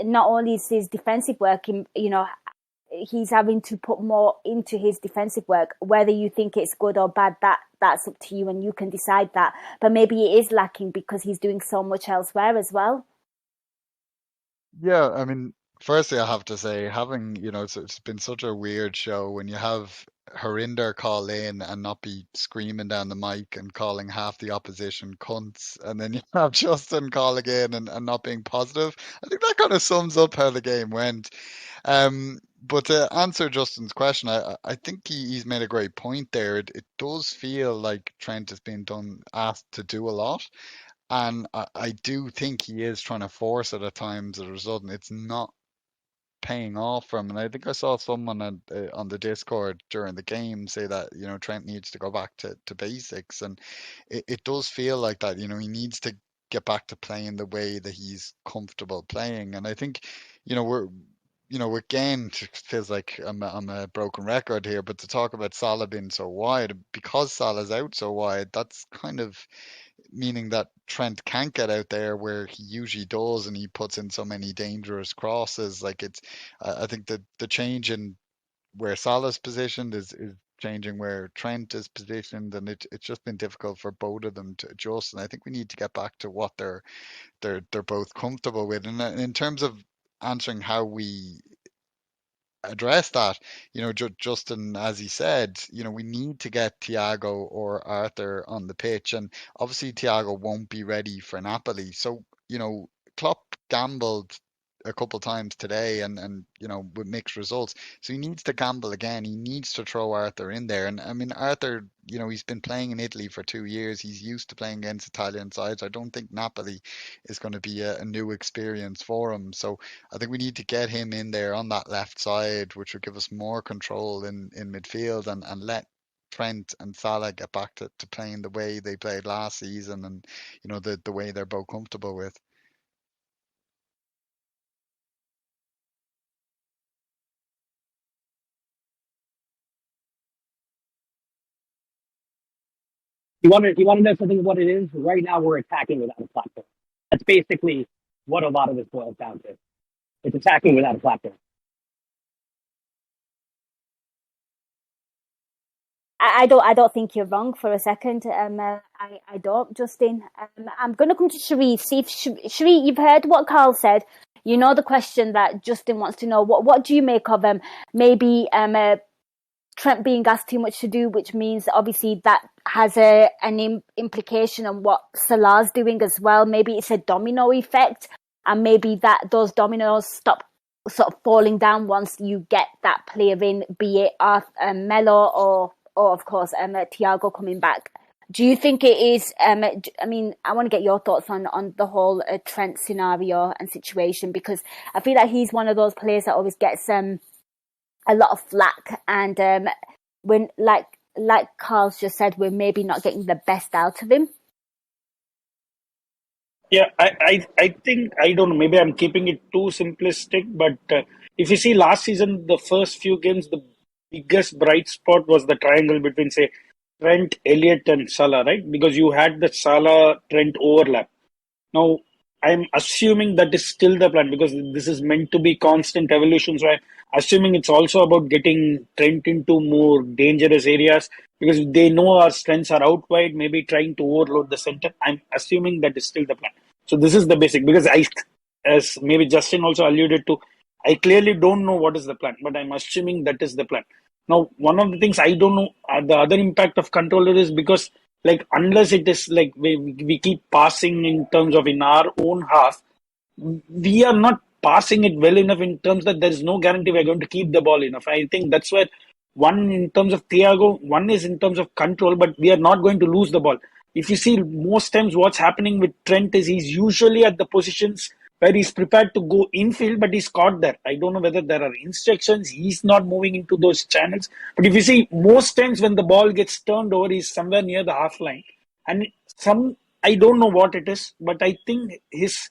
not only is his defensive work, he's having to put more into his defensive work. Whether you think it's good or bad, that's up to you, and you can decide that. But maybe it is lacking because he's doing so much elsewhere as well. Yeah, I mean, firstly, I have to say, having, it's been such a weird show when you have Harinder call in and not be screaming down the mic and calling half the opposition cunts, and then you have Justin calling in and not being positive. I think that kind of sums up how the game went. But to answer Justin's question, I think he's made a great point there. It does feel like Trent has been asked to do a lot. And I do think he is trying to force it at times as a result, and it's not paying off for him. And I think I saw someone on the Discord during the game say that, Trent needs to go back to basics. And it does feel like that, he needs to get back to playing the way that he's comfortable playing. And I think, again, it feels like I'm a broken record here, but to talk about Salah being so wide, because Salah's out so wide, that's kind of meaning that Trent can't get out there where he usually does, and he puts in so many dangerous crosses. Like I think that the change in where Salah's positioned is changing where Trent is positioned, and it's just been difficult for both of them to adjust. And I think we need to get back to what they're both comfortable with. And in terms of answering how we address that, Justin, as he said, we need to get Thiago or Arthur on the pitch, and obviously Thiago won't be ready for Napoli. So, Klopp gambled a couple times today and with mixed results. So he needs to gamble again. He needs to throw Arthur in there. And I mean, Arthur, he's been playing in Italy for 2 years. He's used to playing against Italian sides. I don't think Napoli is going to be a new experience for him. So I think we need to get him in there on that left side, which would give us more control in midfield and let Trent and Salah get back to playing the way they played last season, and the way they're both comfortable with. You want to know something of what it is? Right now, we're attacking without a platform. That's basically what a lot of this boils down to. It's attacking without a platform. I don't think you're wrong for a second. I don't, Justin. I'm going to come to Sharif. See if Sharif, you've heard what Karl said. You know the question that Justin wants to know. What do you make of maybe Trent being asked too much to do, which means obviously that has an implication on what Salah's doing as well. Maybe it's a domino effect, and maybe that those dominoes stop sort of falling down once you get that player in, be it Melo or of course Thiago coming back. Do you think it is? I mean, I want to get your thoughts on the whole Trent scenario and situation, because I feel like he's one of those players that always gets a lot of flack, and when like Karl's just said, we're maybe not getting the best out of him. Yeah, I think, I don't know, maybe I'm keeping it too simplistic, but if you see last season, the first few games, the biggest bright spot was the triangle between, say, Trent, Elliott and Salah, right? Because you had the Salah-Trent overlap. Now, I'm assuming that is still the plan, because this is meant to be constant evolution. So I'm assuming it's also about getting Trent into more dangerous areas, because they know our strengths are out wide, maybe trying to overload the center. I'm assuming that is still the plan. So this is the basic, because as maybe Justin also alluded to, I clearly don't know what is the plan, but I'm assuming that is the plan. Now, one of the things I don't know, the other impact of controller is because, like, unless it is like we keep passing in terms of in our own half, we are not passing it well enough in terms that there is no guarantee we're going to keep the ball enough. I think that's where one in terms of Thiago, one is in terms of control, but we are not going to lose the ball. If you see most times what's happening with Trent is he's usually at the positions where he's prepared to go infield, but he's caught there. I don't know whether there are instructions. He's not moving into those channels. But if you see, most times when the ball gets turned over, he's somewhere near the half line. And I don't know what it is, but I think his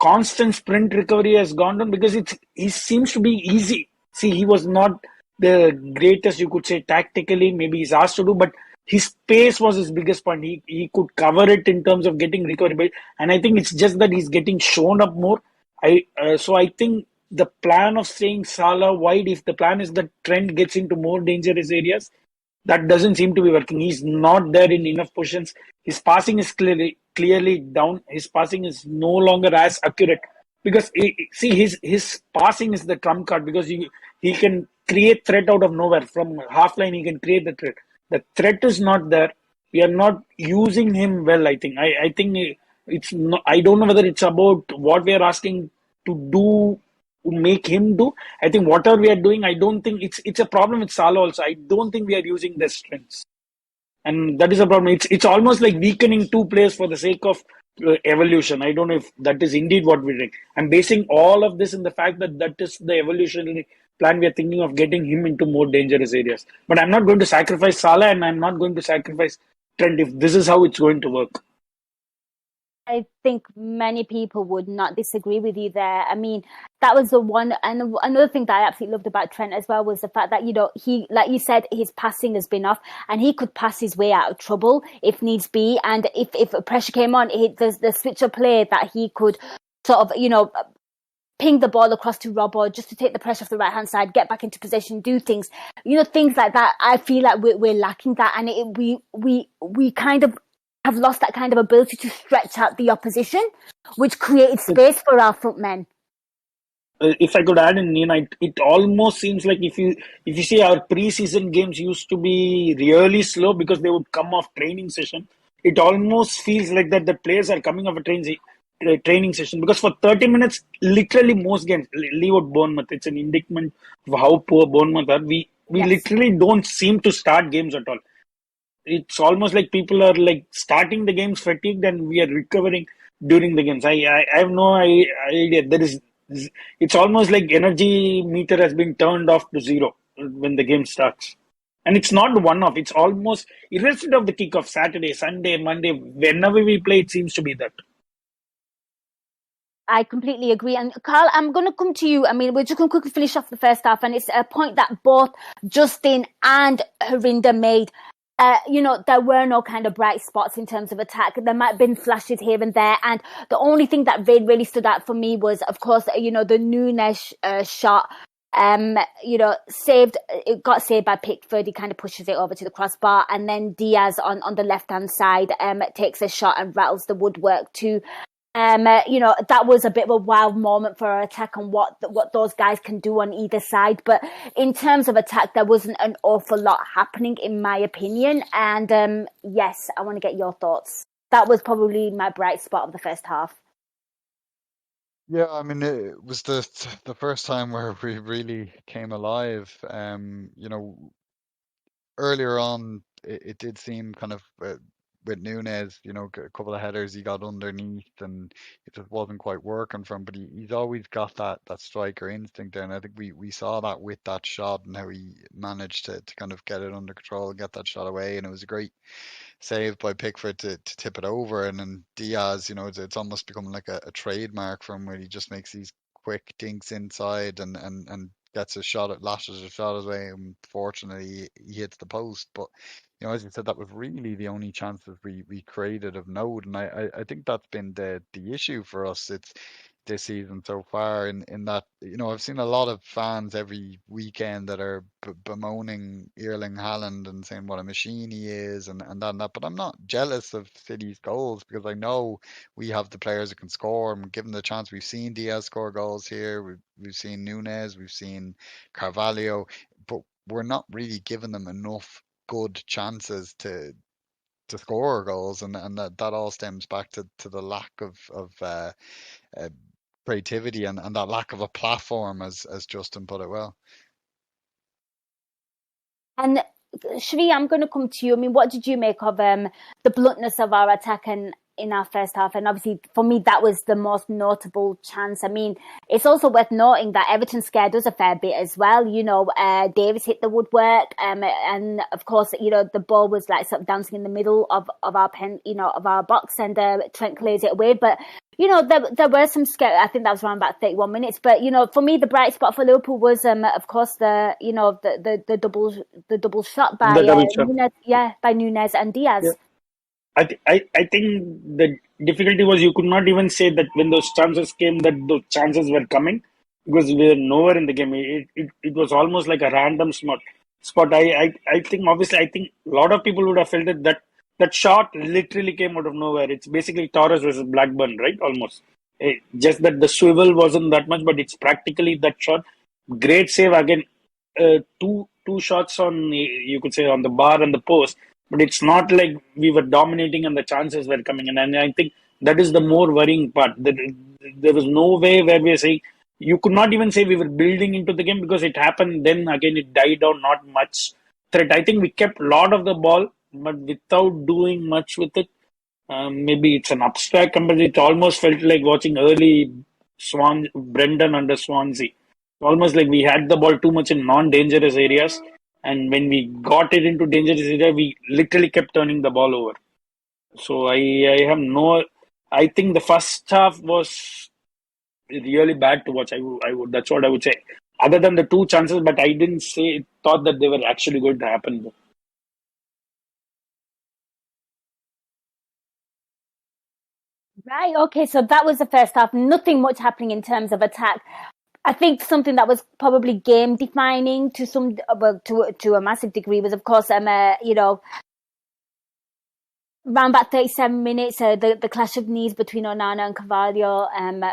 constant sprint recovery has gone down, because he seems to be easy. See, he was not the greatest, you could say, tactically. Maybe he's asked to do, but his pace was his biggest point. He could cover it in terms of getting recovery, and I think it's just that he's getting shown up more. So I think the plan of saying Salah wide, if the plan is that Trent gets into more dangerous areas, that doesn't seem to be working. He's not there in enough positions. His passing is clearly down. His passing is no longer as accurate, because his passing is the trump card, because he can create threat out of nowhere. From half line, he can create the threat. The threat is not there. We are not using him well, I think. I think it's not, I don't know whether it's about what we are asking to do, to make him do. I think whatever we are doing, I don't think it's a problem with Salah also. I don't think we are using their strengths. And that is a problem. It's almost like weakening two players for the sake of evolution. I don't know if that is indeed what we're doing. I'm basing all of this in the fact that is the evolutionary plan we are thinking of, getting him into more dangerous areas. But I'm not going to sacrifice Salah, and I'm not going to sacrifice Trent if this is how it's going to work. I think many people would not disagree with you there. I mean, that was the one. And another thing that I absolutely loved about Trent as well was the fact that, he, like you said, his passing has been off and he could pass his way out of trouble if needs be. And if pressure came on, there's the switch of play that he could sort of, ping the ball across to Robbo just to take the pressure off the right hand side, get back into position, do things, things like that. I feel like we're lacking that. And we kind of have lost that kind of ability to stretch out the opposition, which created space for our front men. If I could add in, it almost seems like if you see our pre-season games used to be really slow because they would come off training session. It almost feels like that the players are coming off a training session, because for 30 minutes, literally most games, leave out Bournemouth, it's an indictment of how poor Bournemouth are. We literally don't seem to start games at all. It's almost like people are like starting the games fatigued and we are recovering during the games. I have no idea. It's almost like energy meter has been turned off to zero when the game starts. And it's not one-off. It's almost irrespective of the kickoff, Saturday, Sunday, Monday, whenever we play, it seems to be that. I completely agree. And Karl, I'm going to come to you. I mean, we're just going to quickly finish off the first half. And it's a point that both Justin and Harinder made. There were no kind of bright spots in terms of attack. There might have been flashes here and there. And the only thing that really stood out for me was, of course, the Nunes shot. It got saved by Pickford. He kind of pushes it over to the crossbar. And then Diaz on the left-hand side takes a shot and rattles the woodwork too. That was a bit of a wild moment for our attack and what those guys can do on either side. But in terms of attack, there wasn't an awful lot happening, in my opinion. And yes, I want to get your thoughts. That was probably my bright spot of the first half. Yeah, I mean, it was the first time where we really came alive. Earlier on, it did seem kind of with Nunes, a couple of headers he got underneath and it just wasn't quite working for him. But he's always got that striker instinct there, and I think we saw that with that shot and how he managed to kind of get it under control and get that shot away. And it was a great save by Pickford to tip it over. And then Diaz, it's almost become like a trademark for him, where he just makes these quick dinks inside and gets a shot, lashes a shot his way. Unfortunately, he hits the post. But as you said, that was really the only chances we created of note, and I think that's been the issue for us. It's this season so far, in that I've seen a lot of fans every weekend that are bemoaning Erling Haaland and saying what a machine he is and that. But I'm not jealous of City's goals, because I know we have the players who can score, and given the chance, we've seen Diaz score goals here, we've seen Nunes, we've seen Carvalho, but we're not really giving them enough good chances to score goals, and that all stems back to the lack of creativity and that lack of a platform, as Justin put it well. And Shri, I'm going to come to you. I mean, what did you make of the bluntness of our attack and in our first half? And obviously, for me, that was the most notable chance. I mean, it's also worth noting that Everton scared us a fair bit as well. Davis hit the woodwork, and of course, the ball was like sort of dancing in the middle of our of our box, and Trent clears it away. But there were some scare. I think that was around about 31 minutes. But for me, the bright spot for Liverpool was, of course, the double shot by Nunes, by Nunes and Diaz. Yeah. I think the difficulty was you could not even say that when those chances came that those chances were coming, because we were nowhere in the game. It was almost like a random spot. I think a lot of people would have felt it that shot literally came out of nowhere. It's basically Torres versus Blackburn, right? Almost. Just that the swivel wasn't that much, but it's practically that shot. Great save again. two shots on, you could say, on the bar and the post, but it's not like we were dominating and the chances were coming in. And I think that is the more worrying part. That there was no way where we are saying, you could not even say we were building into the game, because it happened. Then again, it died down. Not much threat. I think we kept a lot of the ball, but without doing much with it. Maybe it's an abstract comparison. It almost felt like watching early Brendan under Swansea. Almost like we had the ball too much in non-dangerous areas, and when we got it into dangerous area, we literally kept turning the ball over. So I have no. I think the first half was really bad to watch. I would that's what I would say. Other than the two chances, but I didn't thought that they were actually going to happen. Right, okay, so that was the first half. Nothing much happening in terms of attack. I think something that was probably game defining to to a massive degree was, of course, around about 37 minutes, the clash of knees between Onana and Carvalho.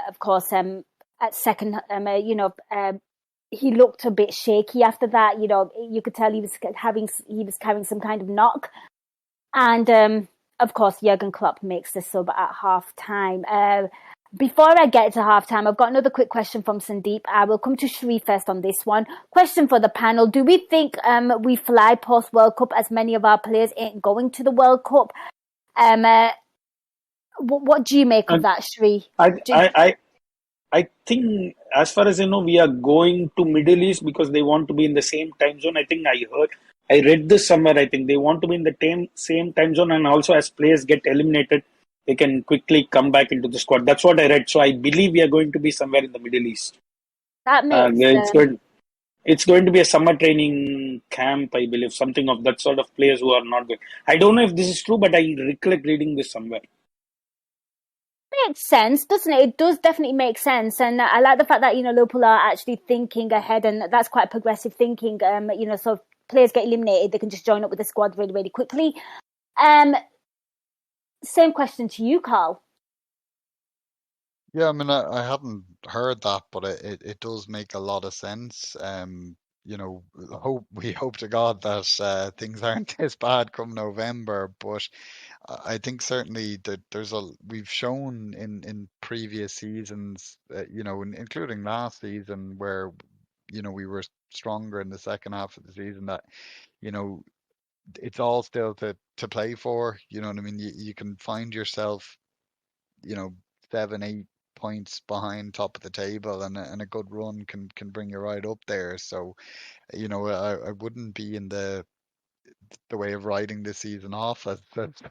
Of course, at second, he looked a bit shaky after that. You could tell he was carrying some kind of knock, and of course, Jurgen Klopp makes the sub at half time. Before I get to halftime, I've got another quick question from Sandeep. I will come to Sri first on this one. Question for the panel. Do we think we fly post-World Cup as many of our players ain't going to the World Cup? What do you make of that, Sri? I think, as far as I know, we are going to Middle East because they want to be in the same time zone. I think I read this somewhere. I think they want to be in the same time zone, and also as players get eliminated, they can quickly come back into the squad. That's what I read. So I believe we are going to be somewhere in the Middle East. That makes sense. It's going to be a summer training camp, I believe, something of that sort of players who are not going. I don't know if this is true, but I recollect reading this somewhere. Makes sense, doesn't it? It does definitely make sense, and I like the fact that Liverpool are actually thinking ahead, and that's quite progressive thinking. So if players get eliminated, they can just join up with the squad really, really quickly. Same question to you, Karl. Yeah, I mean, I hadn't heard that, but it does make a lot of sense. We hope to God that things aren't this bad come November, but I think certainly that we've shown in previous seasons, including last season, where we were stronger in the second half of the season, that you know it's all still to play for. You know what I mean? You can find yourself, 7, 8 points behind top of the table, and a good run can bring you right up there. So, I wouldn't be in the way of writing this season off, as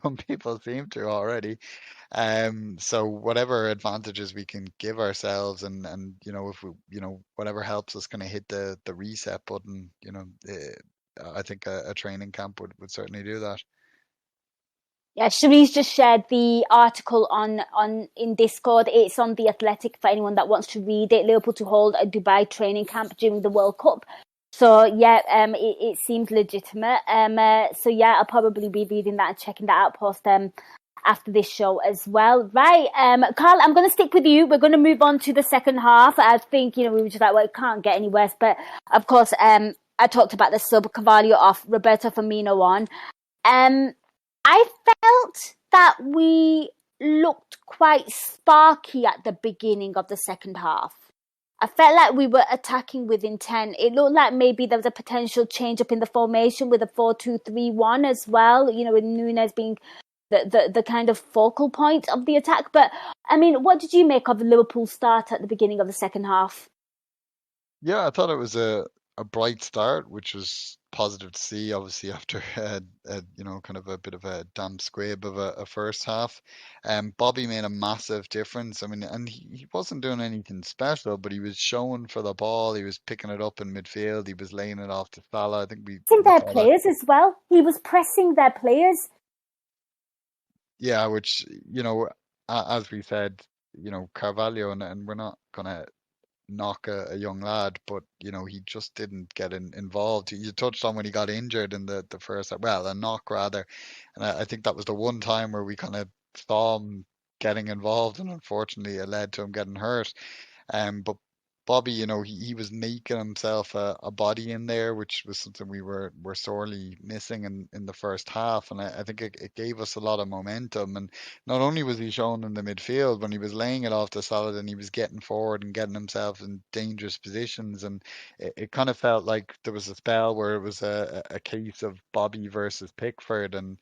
some people seem to already. So whatever advantages we can give ourselves, and if we, whatever helps us kind of hit the reset button, I think a training camp would certainly do that. Yeah, Sharice just shared the article on in Discord. It's on The Athletic for anyone that wants to read it. Liverpool to hold a Dubai training camp during the World Cup. So yeah, it seems legitimate. So yeah, I'll probably be reading that and checking that out post after this show as well. Right, Karl, I'm going to stick with you. We're going to move on to the second half. I think we were just like, well, it can't get any worse. But of course, I talked about the sub, Carvalho off, Roberto Firmino on. I felt that we looked quite sparky at the beginning of the second half. I felt like we were attacking with intent. It looked like maybe there was a potential change up in the formation with a 4-2-3-1 as well, with Núñez being the kind of focal point of the attack. But, I mean, what did you make of the Liverpool start at the beginning of the second half? Yeah, I thought it was a bright start, which was positive to see. Obviously, after kind of a bit of a damp squib of a first half, Bobby made a massive difference. I mean, and he wasn't doing anything special, but he was showing for the ball. He was picking it up in midfield. He was laying it off to Salah. I think we their players as well. He was pressing their players. Yeah, which as we said, Carvalho, and we're not gonna knock a young lad, but he just didn't get involved. You touched on when he got injured in the first, well, a knock rather, and I think that was the one time where we kind of saw him getting involved, and unfortunately it led to him getting hurt. But Bobby, he was making himself a body in there, which was something we were sorely missing in the first half. And I think it gave us a lot of momentum. And not only was he shown in the midfield when he was laying it off to Salah, and he was getting forward and getting himself in dangerous positions. And it kind of felt like there was a spell where it was a case of Bobby versus Pickford. And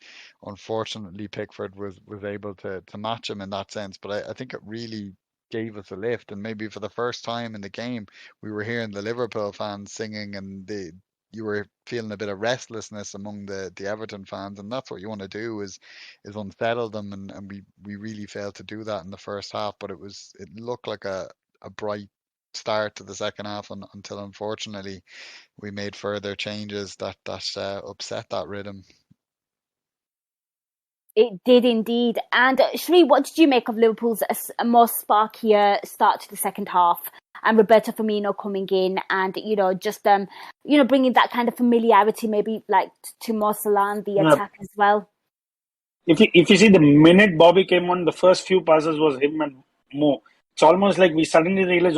unfortunately, Pickford was able to match him in that sense. But I think it really gave us a lift, and maybe for the first time in the game we were hearing the Liverpool fans singing, and you were feeling a bit of restlessness among the Everton fans, and that's what you want to do is unsettle them, and we really failed to do that in the first half. But it looked like a bright start to the second half until unfortunately we made further changes that upset that rhythm. It did indeed. And Sri, what did you make of Liverpool's more sparkier start to the second half, and Roberto Firmino coming in and just bringing that kind of familiarity maybe like to Mo Salah and the attack as well? If you see the minute Bobby came on, the first few passes was him and Mo. It's almost like we suddenly realized,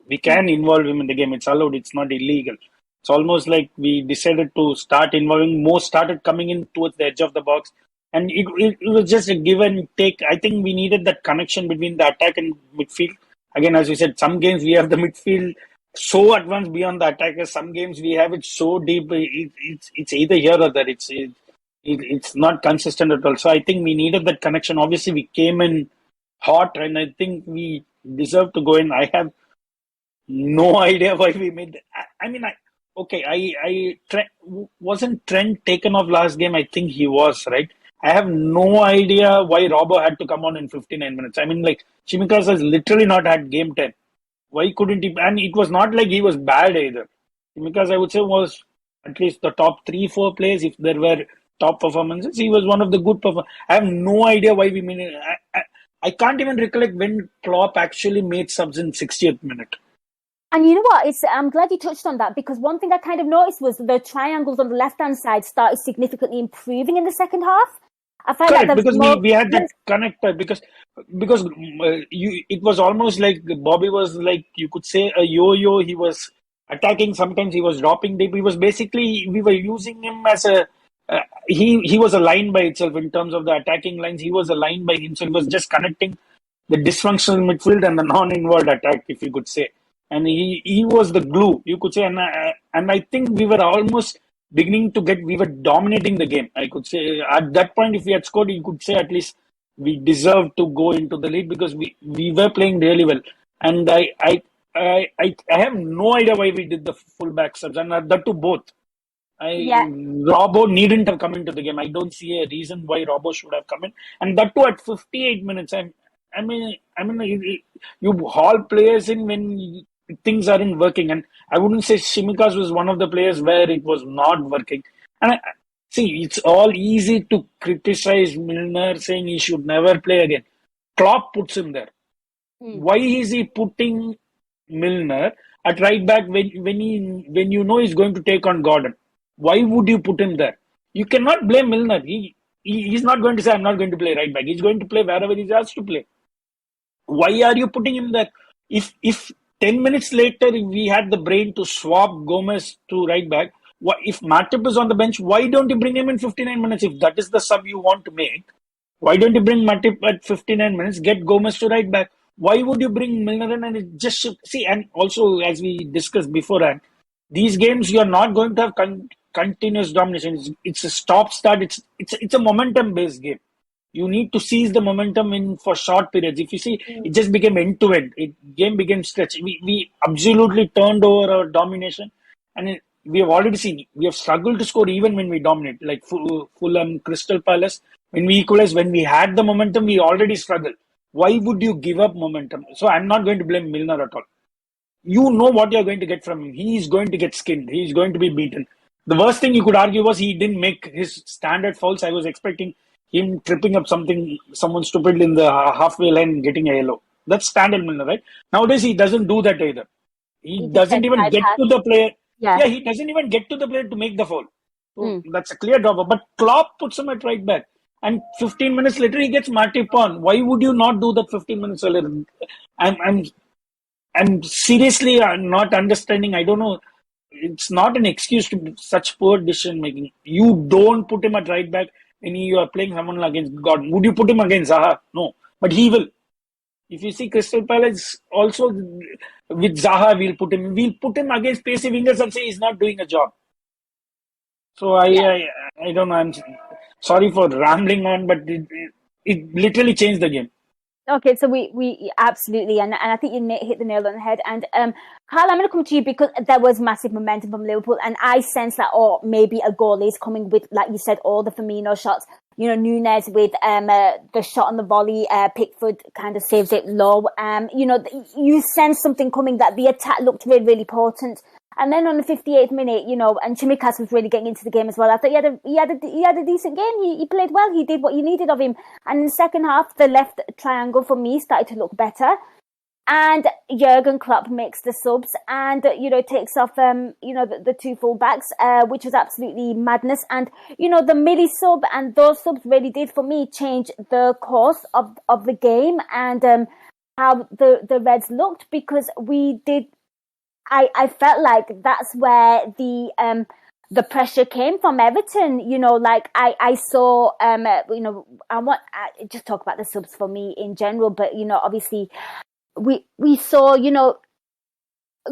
we can involve him in the game. It's allowed. It's not illegal. It's almost like we decided to start involving. Mo started coming in towards the edge of the box. And it was just a give and take. I think we needed that connection between the attack and midfield. Again, as you said, some games we have the midfield so advanced beyond the attackers. Some games we have it so deep. It's either here or there. It's not consistent at all. So I think we needed that connection. Obviously, we came in hot, and I think we deserve to go in. I have no idea why we made that. Wasn't Trent taken off last game? I think he was, right? I have no idea why Robbo had to come on in 59 minutes. Tsimikas has literally not had game 10. Why couldn't he? And it was not like he was bad either. Tsimikas, I would say, was at least the top 3-4 players. If there were top performances, he was one of the good performers. I have no idea why we made it. I can't even recollect when Klopp actually made subs in 60th minute. And you know what? I'm glad you touched on that, because one thing I kind of noticed was the triangles on the left-hand side started significantly improving in the second half. I find Correct, that because we had that connector, because it was almost like Bobby was like, you could say, a yo-yo. He was attacking, sometimes he was dropping deep. We were using him as he was a line by itself in terms of the attacking lines. He was a line by himself. He was just connecting the dysfunctional midfield and the non-involved attack, if you could say. And he was the glue, you could say. And I think we were almost we were dominating the game. I could say at that point, if we had scored, you could say at least we deserved to go into the lead, because we were playing really well. And I have no idea why we did the fullback subs, and that to both. Robbo needn't have come into the game. I don't see a reason why Robbo should have come in, and that too at 58 minutes. You haul players in when things aren't working, and I wouldn't say Tsimikas was one of the players where it was not working. And it's all easy to criticize Milner, saying he should never play again. Klopp puts him there. Why is he putting Milner at right back when you know he's going to take on Gordon? Why would you put him there? You cannot blame Milner. He's not going to say, I'm not going to play right back. He's going to play wherever he's asked to play. Why are you putting him there? If 10 minutes later we had the brain to swap Gomez to right back, if Matip is on the bench, why don't you bring him in 59 minutes? If that is the sub you want to make, why don't you bring Matip at 59 minutes, get Gomez to right back? Why would you bring Milner in and it just shift? See, and also, as we discussed beforehand, these games you are not going to have continuous domination. It's a stop-start. It's a momentum-based game. You need to seize the momentum for short periods. If you see, it just became end-to-end. Game became stretched. We absolutely turned over our domination. And we have already seen, we have struggled to score even when we dominate. Like Fulham, Crystal Palace, when we equalized, when we had the momentum, we already struggled. Why would you give up momentum? So I'm not going to blame Milner at all. You know what you're going to get from him. He is going to get skinned. He is going to be beaten. The worst thing you could argue was he didn't make his standard fouls. I was expecting him tripping up someone stupid in the halfway line and getting a yellow. That's standard Milner, right? Nowadays, he doesn't do that either. He doesn't even get to the player. Yeah, he doesn't even get to the player to make the foul. So that's a clear drawback. But Klopp puts him at right back. And 15 minutes later, he gets Matip on. Why would you not do that 15 minutes earlier? I'm seriously not understanding. I don't know. It's not an excuse to such poor decision making. You don't put him at right back when you are playing someone against God. Would you put him against Zaha? No, but he will. If you see Crystal Palace also with Zaha, we'll put him against pacey wingers and say he's not doing a job. So I don't know. I'm sorry for rambling on, but it literally changed the game. Okay, so we absolutely, and I think you hit the nail on the head. And Carl, I'm going to come to you because there was massive momentum from Liverpool, and I sense that, maybe a goal is coming with, like you said, all the Firmino shots. Nunez with the shot on the volley, Pickford kind of saves it low. You sense something coming, that the attack looked really, really potent. And then on the 58th minute, and Chimikas was really getting into the game as well. I thought he had a decent game. He played well. He did what you needed of him. And in the second half, the left triangle for me started to look better. And Jurgen Klopp makes the subs and, takes off, the two fullbacks, which was absolutely madness. And, the Millie sub and those subs really did, for me, change the course of the game and how the Reds looked, because we did. I felt like that's where the pressure came from Everton. I saw, I just talk about the subs for me in general, but, obviously we saw,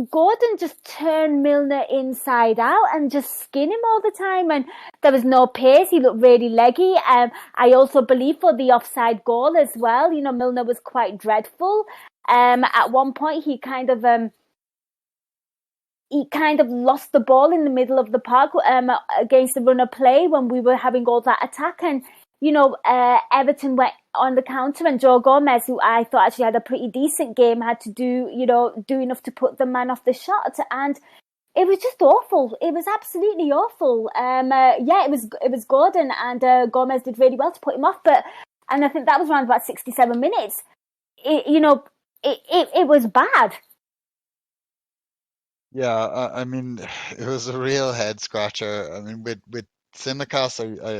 Gordon just turn Milner inside out and just skin him all the time, and there was no pace. He looked really leggy. I also believe for the offside goal as well, Milner was quite dreadful. At one point he kind of lost the ball in the middle of the park against the runner play when we were having all that attack. And, Everton went on the counter, and Joe Gomez, who I thought actually had a pretty decent game, had to do enough to put the man off the shot. And it was just awful. It was absolutely awful. It was Gordon, and Gomez did really well to put him off. And I think that was around about 67 minutes. It was bad. Yeah, I mean, it was a real head scratcher. I mean, with Tsimikas,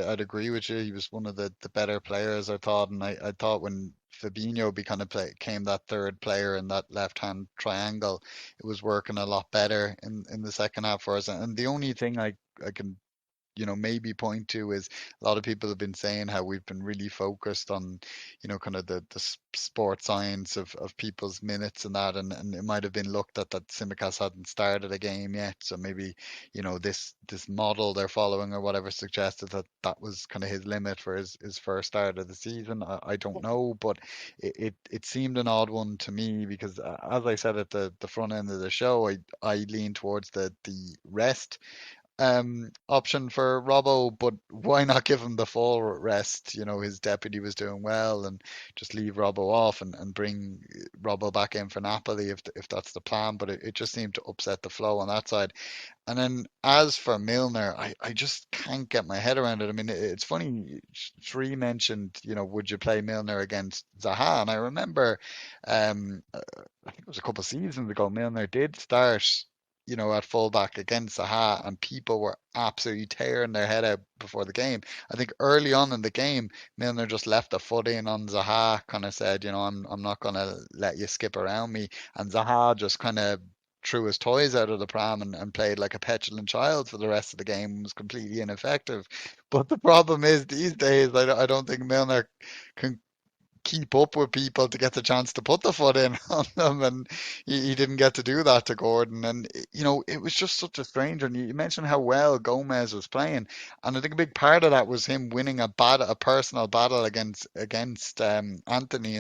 I'd agree with you. He was one of the better players, I thought, and I thought when Fabinho became that third player in that left-hand triangle, it was working a lot better in the second half for us. And the only thing I can maybe point to is a lot of people have been saying how we've been really focused on, kind of the sport science of people's minutes and that, and it might have been looked at that Simicast hadn't started a game yet, so maybe, this model they're following or whatever suggested that was kind of his limit for his first start of the season. I don't know, but it seemed an odd one to me because, as I said at the front end of the show, I lean towards the rest option for Robbo, but why not give him the full rest? His deputy was doing well, and just leave Robbo off and bring Robbo back in for Napoli if that's the plan. But it just seemed to upset the flow on that side. And then as for Milner, I just can't get my head around it. I mean, it's funny. Sri mentioned, would you play Milner against Zaha? And I remember, I think it was a couple of seasons ago, Milner did start at fullback against Zaha, and people were absolutely tearing their head out before the game. I think early on in the game, Milner just left a foot in on Zaha, kind of said, I'm not going to let you skip around me. And Zaha just kind of threw his toys out of the pram and played like a petulant child for the rest of the game and was completely ineffective. But the problem is these days, I don't think Milner can keep up with people to get the chance to put the foot in on them, and he didn't get to do that to Gordon. And it was just such a strange. And you mentioned how well Gomez was playing, and I think a big part of that was him winning a personal battle against Anthony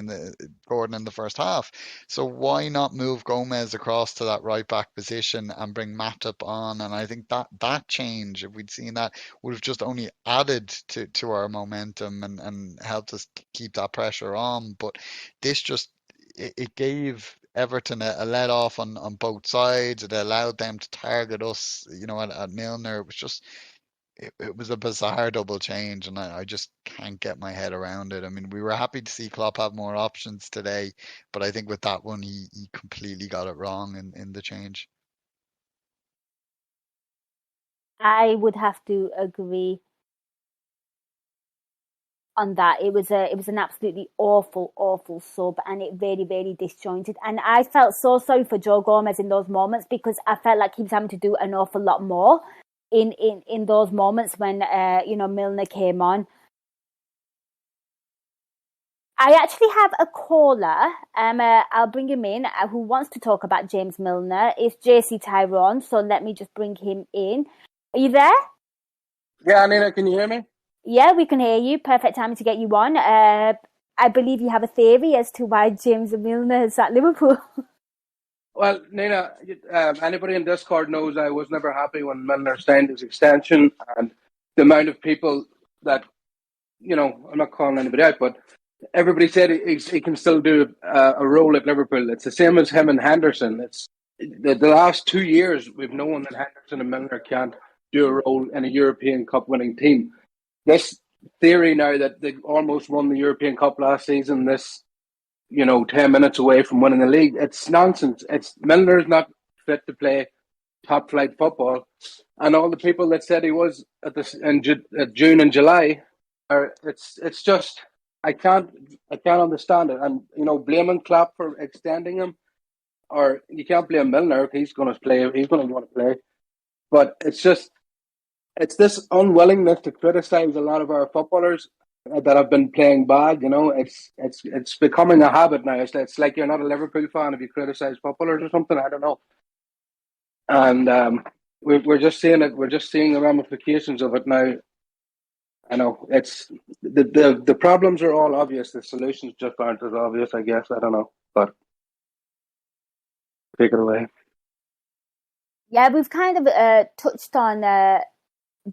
Gordon in the first half. So why not move Gomez across to that right back position and bring Matip on? And I think that change, if we'd seen that, would have just only added to our momentum and helped us keep that pressure on. But this just it gave Everton a let off on both sides. It allowed them to target us, at Milner. It was just it was a bizarre double change, and I just can't get my head around it. I mean, we were happy to see Klopp have more options today, but I think with that one, he completely got it wrong in the change. I would have to agree. on that. It was an absolutely awful sub, and it very, very disjointed. And I felt so sorry for Joe Gomez in those moments, because I felt like he was having to do an awful lot more in those moments when Milner came on. I actually have a caller. I'll bring him in. Who wants to talk about James Milner? It's JC Tyrone. So let me just bring him in. Are you there? Yeah, Nina, can you hear me? Yeah, we can hear you. Perfect time to get you on. I believe you have a theory as to why James Milner is at Liverpool. Well, Nina, anybody in Discord knows I was never happy when Milner signed his extension, and the amount of people that, I'm not calling anybody out, but everybody said he can still do a role at Liverpool. It's the same as him and Henderson. It's the last 2 years we've known that Henderson and Milner can't do a role in a European Cup winning team. This theory now that they almost won the European Cup last season, 10 minutes away from winning the league, it's nonsense. Milner's not fit to play top flight football, and all the people that said he was in June and July it's just I can't understand it. And blaming Klopp for extending him, or you can't blame Milner. He's going to play. He's going to want to play, but it's this unwillingness to criticize a lot of our footballers that have been playing bad. It's becoming a habit now. It's like you're not a Liverpool fan if you criticize footballers or something. I don't know. And we're just seeing it. We're just seeing the ramifications of it now. I know it's the problems are all obvious. The solutions just aren't as obvious, I guess. I don't know, but take it away. Yeah, we've kind of touched on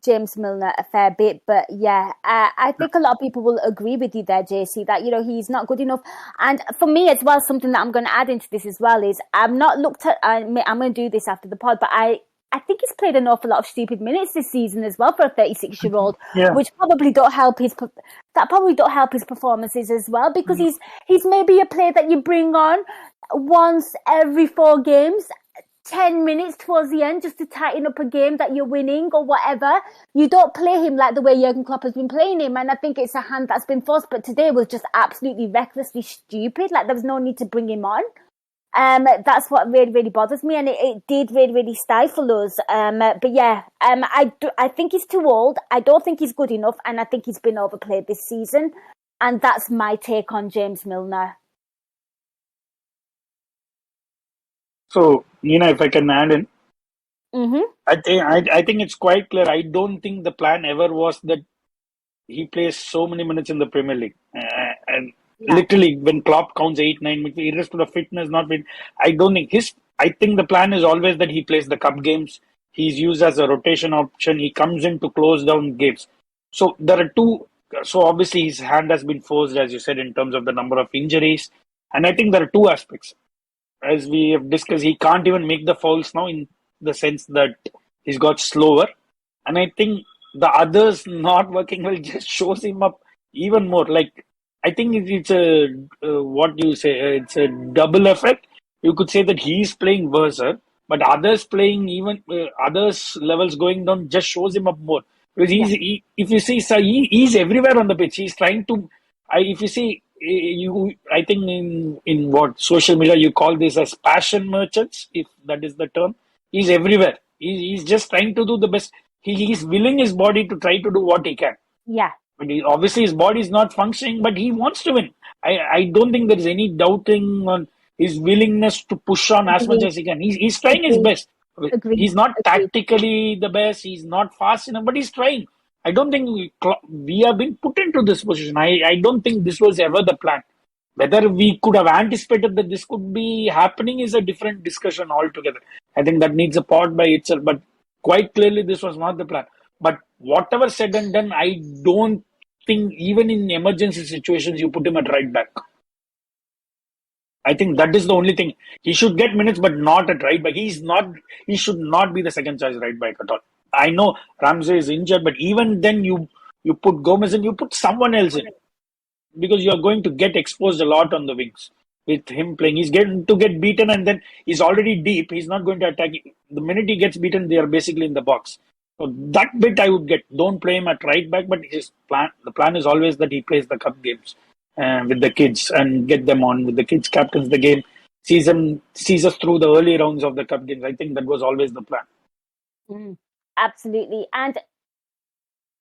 James Milner a fair bit, but yeah, I think a lot of people will agree with you there, JC, that he's not good enough. And for me as well, something that I'm going to add into this as well is I'm going to do this after the pod, but I think he's played an awful lot of stupid minutes this season as well for a 36-year-old, which probably don't help his performances as well, because he's maybe a player that you bring on once every 4 games, 10 minutes towards the end, just to tighten up a game that you're winning or whatever. You don't play him like the way Jurgen Klopp has been playing him, and I think it's a hand that's been forced. But today was just absolutely recklessly stupid. Like, there was no need to bring him on. That's what really, really bothers me, and it did really, really stifle us. But yeah, I think he's too old. I don't think he's good enough, and I think he's been overplayed this season. And that's my take on James Milner. So, Nina, if I can add in, Mm-hmm. I think it's quite clear. I don't think the plan ever was that he plays so many minutes in the Premier League. And literally, when Klopp counts 8, 9 minutes, irrespective of fitness, not fit, I don't think I think the plan is always that he plays the cup games. He's used as a rotation option. He comes in to close down games. So there are two. So obviously his hand has been forced, as you said, in terms of the number of injuries. And I think there are two aspects. As we have discussed, he can't even make the fouls now, in the sense that he's got slower. And I think the others not working well just shows him up even more. Like, I think it's a, what do you say, it's a double effect. You could say that he's playing worse, but others playing even, others levels going down just shows him up more. Because if you see, so he's everywhere on the pitch. He's trying to, if you see, I think in what social media you call this as passion merchants, if that is the term. He's everywhere. He's just trying to do the best. He's willing his body to try to do what he can. Yeah. But obviously his body is not functioning, but he wants to win. I don't think there is any doubting on his willingness to push on as much as he can. He's trying his best. He's not tactically the best. He's not fast enough, but he's trying. I don't think we have been put into this position. I don't think this was ever the plan. Whether we could have anticipated that this could be happening is a different discussion altogether. I think that needs a pod by itself. But quite clearly, this was not the plan. But whatever said and done, I don't think even in emergency situations you put him at right back. I think that is the only thing. He should get minutes, but not at right back. He should not be the second choice right back at all. I know Ramsey is injured, but even then you put Gomez in, you put someone else in. Because you are going to get exposed a lot on the wings with him playing. He's getting to get beaten, and then he's already deep. He's not going to attack. The minute he gets beaten, they are basically in the box. So that bit I would get. Don't play him at right back, but the plan is always that he plays the cup games with the kids and get them on with the kids, captains the game, sees us through the early rounds of the cup games. I think that was always the plan. Absolutely. And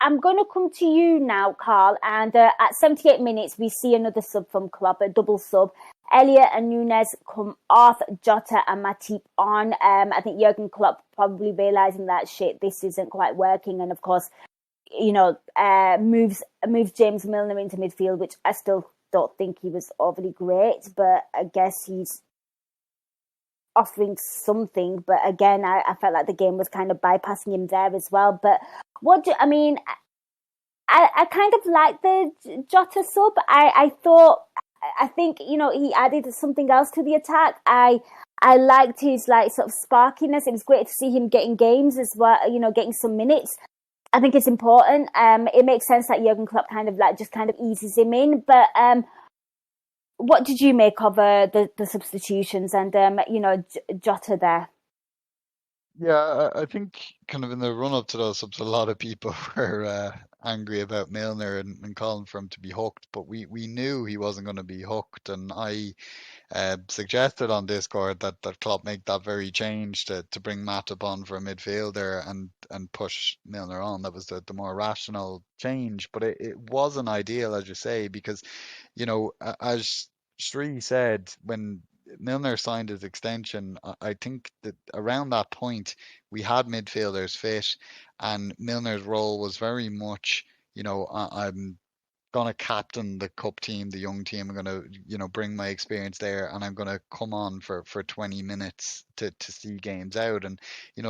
I'm going to come to you now, Karl. And at 78 minutes, we see another sub from Klopp, a double sub. Elliott and Nunes come off, Jota and Matip on. I think Jurgen Klopp probably realising that, this isn't quite working. And of course, moves James Milner into midfield, which I still don't think he was overly great. But I guess he's offering something. But again, I felt like the game was kind of bypassing him there as well. But I kind of like the Jota sub. I think he added something else to the attack. I liked his sort of sparkiness. It was great to see him getting games as well. Getting some minutes. I think it's important. It makes sense that Jurgen Klopp kind of eases him in. But what did you make of the substitutions and Jota there? Yeah, I think kind of in the run up to those subs, a lot of people were angry about Milner and calling for him to be hooked, but we knew he wasn't going to be hooked, and I suggested on Discord that Klopp make that very change to bring Matip on for a midfielder and push Milner on. That was the more rational change, but it wasn't ideal, as you say, because as Sri said, when Milner signed his extension, I think that around that point we had midfielders fit, and Milner's role was very much, I'm gonna captain the cup team, the young team. I'm gonna, bring my experience there, and I'm gonna come on for 20 minutes to see games out, and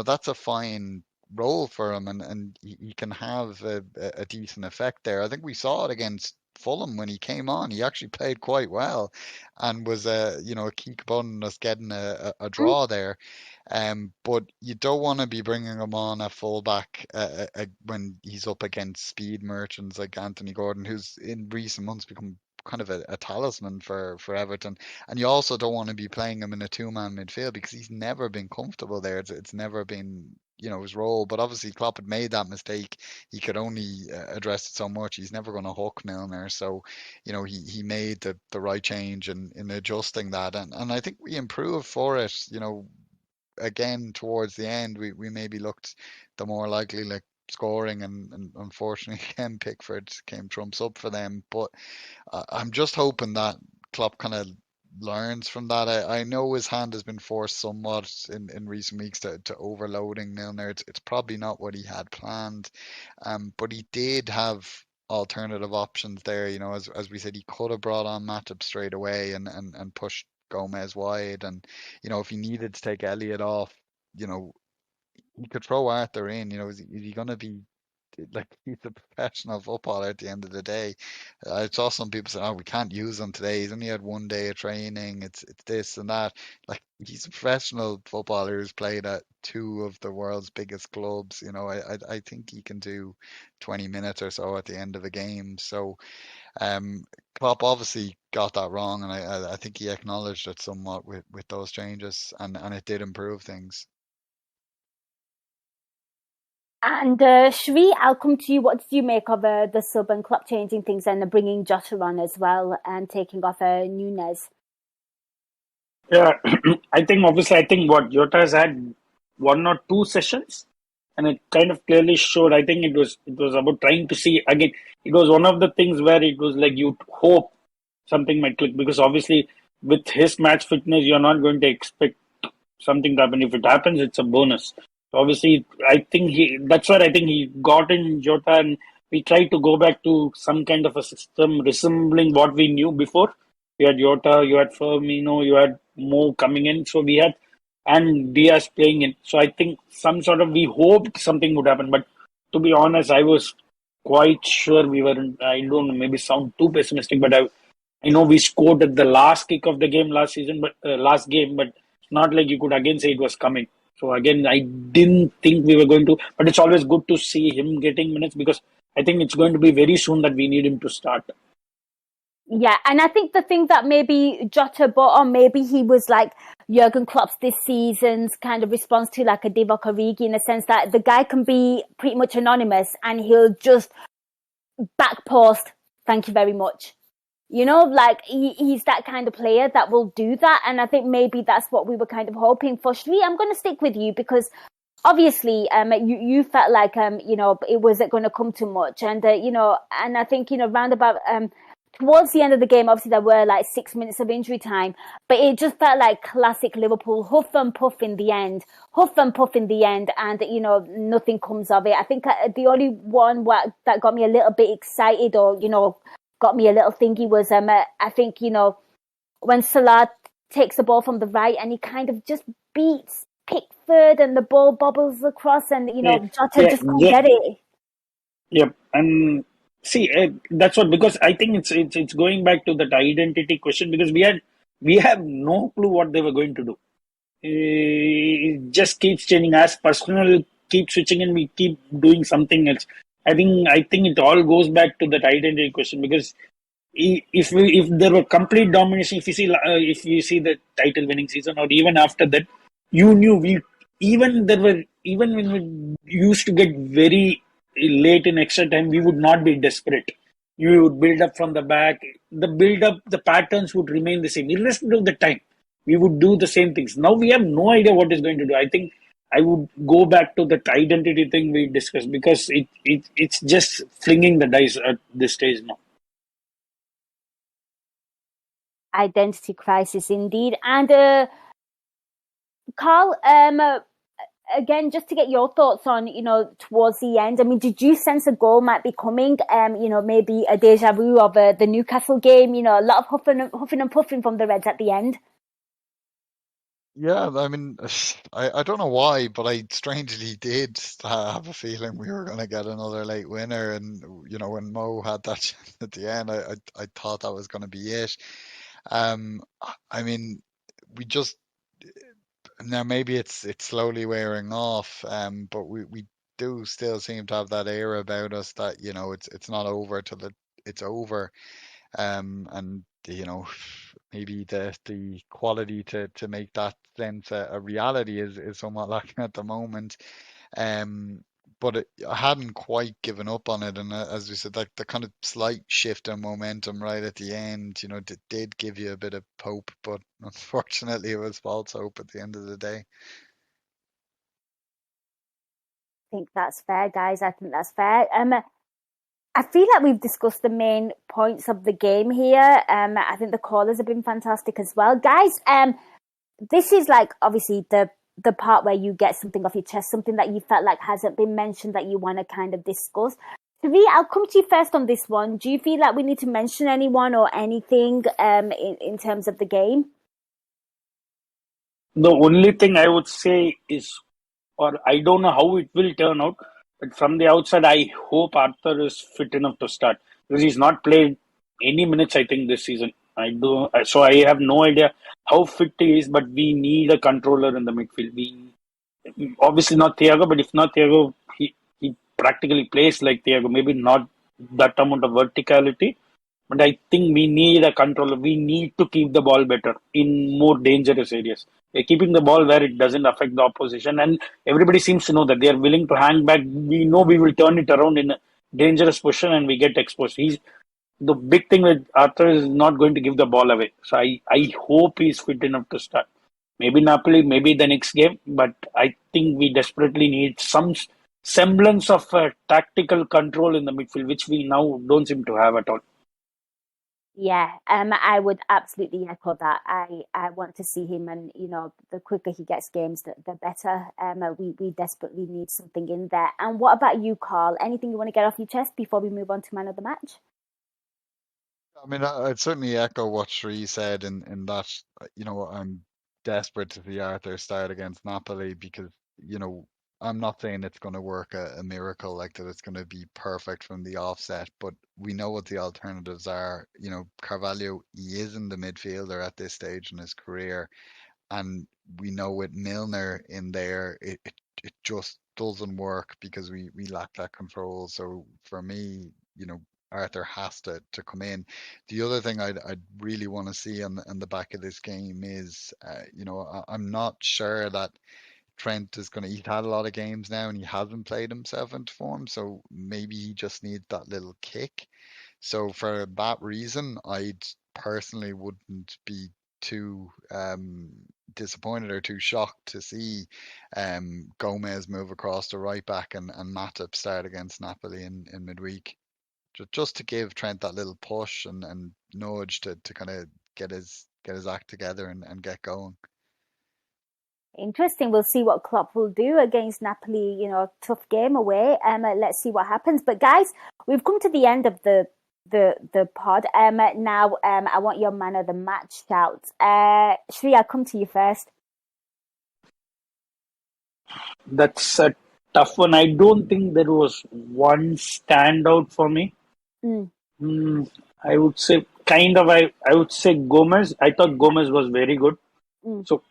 that's a fine role for him, and he can have a decent effect there. I think we saw it against Fulham when he came on. He actually played quite well, and was a key component in us getting a draw there. But you don't want to be bringing him on at fullback when he's up against speed merchants like Anthony Gordon, who's in recent months become kind of a talisman for Everton. And you also don't want to be playing him in a two-man midfield because he's never been comfortable there. It's never been his role. But obviously Klopp had made that mistake. He could only address it so much. He's never going to hook Milner. So he made the right change in adjusting that, and I think we improved for it. Again, towards the end, we maybe looked the more likely, like scoring, and unfortunately again Pickford came trumps up for them. But I'm just hoping that Klopp kind of learns from that. I know his hand has been forced somewhat in recent weeks to overloading Milner. It's probably not what he had planned, but he did have alternative options there. As we said, he could have brought on Matip straight away and pushed Gomez wide, and if he needed to take Elliott off, he could throw Arthur in. Is he going to be like, he's a professional footballer at the end of the day? I saw some people say, "Oh, we can't use him today. He's only had one day of training. It's this and that." Like, he's a professional footballer who's played at two of the world's biggest clubs. I think he can do 20 minutes or so at the end of a game. So Klopp obviously got that wrong, and I think he acknowledged it somewhat with those changes, and it did improve things. And Shri, I'll come to you. What did you make of the sub and Klopp changing things and bringing Jota on as well and taking off Nunes? Yeah, I think what Jota has had one or two sessions, and it kind of clearly showed. I think it was about trying to see again. It was one of the things where it was like you hope something might click, because obviously with his match fitness, you're not going to expect something to happen. If it happens, it's a bonus. Obviously, that's where I think he got in Jota, and we tried to go back to some kind of a system resembling what we knew before. You had Jota, you had Firmino, you had Mo coming in, so we had, and Diaz playing in. So I think we hoped something would happen, but to be honest, I was quite sure we weren't. I don't know, maybe sound too pessimistic, but I know we scored at the last kick of the game last season, but last game, but it's not like you could again say it was coming. So again, I didn't think we were going to, but it's always good to see him getting minutes, because I think it's going to be very soon that we need him to start. Yeah, and I think the thing that maybe Jota bought on, maybe he was like Jurgen Klopp's this season's kind of response to like a Divock Origi, in the sense that the guy can be pretty much anonymous and he'll just back post, thank you very much. You know, like he's that kind of player that will do that. And I think maybe that's what we were kind of hoping for. Sri, I'm going to stick with you because obviously, you felt like, it wasn't going to come to much. And, and I think, roundabout, towards the end of the game, obviously there were like 6 minutes of injury time, but it just felt like classic Liverpool, huff and puff in the end, and, nothing comes of it. I think the only one that got me a little bit excited or, got me a little thingy was, I think, when Salah takes the ball from the right and he kind of just beats Pickford and the ball bobbles across and, Jota just can't get it. Yep. And see, that's what, because I think it's going back to that identity question, because we have no clue what they were going to do. It just keeps changing as personnel keep switching and we keep doing something else. I think it all goes back to that identity question, because if there were complete domination, if you see the title winning season or even after that, you knew even when we used to get very late in extra time, we would not be desperate. You would build up from the back. The patterns would remain the same irrespective of the time. We would do the same things. Now we have no idea what is going to do. I think I would go back to that identity thing we discussed, because it's just flinging the dice at this stage now. Identity crisis indeed. And Karl, again, just to get your thoughts on, towards the end, I mean, did you sense a goal might be coming? Maybe a deja vu of the Newcastle game, a lot of huffing and puffing from the Reds at the end. Yeah, I mean, I don't know why, but I strangely did have a feeling we were going to get another late winner. And, when Mo had that chance at the end, I thought that was going to be it. I mean, we just, now maybe it's slowly wearing off, but we do still seem to have that air about us that, it's not over till it's over. And maybe the quality to make that sense a reality is somewhat lacking at the moment. But I hadn't quite given up on it, and as we said, like the kind of slight shift in momentum right at the end, did give you a bit of hope, but unfortunately it was false hope at the end of the day. I think that's fair, guys. I think that's fair. I feel like we've discussed the main points of the game here. I think the callers have been fantastic as well. Guys, this is like obviously the part where you get something off your chest, something that you felt like hasn't been mentioned that you want to kind of discuss. Sri, I'll come to you first on this one. Do you feel like we need to mention anyone or anything in terms of the game? The only thing I would say is, or I don't know how it will turn out, but from the outside, I hope Arthur is fit enough to start, because he's not played any minutes, I think, this season. So I have no idea how fit he is, but we need a controller in the midfield. Obviously not Thiago, but if not Thiago, he practically plays like Thiago. Maybe not that amount of verticality, but I think we need a controller. We need to keep the ball better in more dangerous areas. We're keeping the ball where it doesn't affect the opposition, and everybody seems to know that they are willing to hang back. We know we will turn it around in a dangerous position and we get exposed. The big thing with Arthur is not going to give the ball away. So I hope he's fit enough to start. Maybe Napoli, maybe the next game, but I think we desperately need some semblance of tactical control in the midfield, which we now don't seem to have at all. Yeah, I would absolutely echo that. I want to see him, and the quicker he gets games, the better. We desperately need something in there. And what about you, Karl? Anything you want to get off your chest before we move on to man of the match? I mean, I'd certainly echo what Sri said in that, I'm desperate to see Arthur start against Napoli, because, I'm not saying it's going to work a miracle, like that it's going to be perfect from the offset, but we know what the alternatives are. Carvalho, he isn't the midfielder at this stage in his career, and we know with Milner in there, it just doesn't work because we lack that control. So for me, Arthur has to come in. The other thing I'd really want to see on the back of this game is, I'm not sure that Trent is going to. He's had a lot of games now, and he hasn't played himself into form. So maybe he just needs that little kick. So for that reason, I personally wouldn't be too disappointed or too shocked to see Gomez move across to right back and Matip start against Napoli in midweek. Just to give Trent that little push and nudge to kind of get his act together and get going. Interesting. We'll see what Klopp will do against Napoli. Tough game away. Let's see what happens. But guys, we've come to the end of the pod. Now, I want your man of the match shout. Sri, I'll come to you first. That's a tough one. I don't think there was one standout for me. I would say I would say Gomez. I thought Gomez was very good. So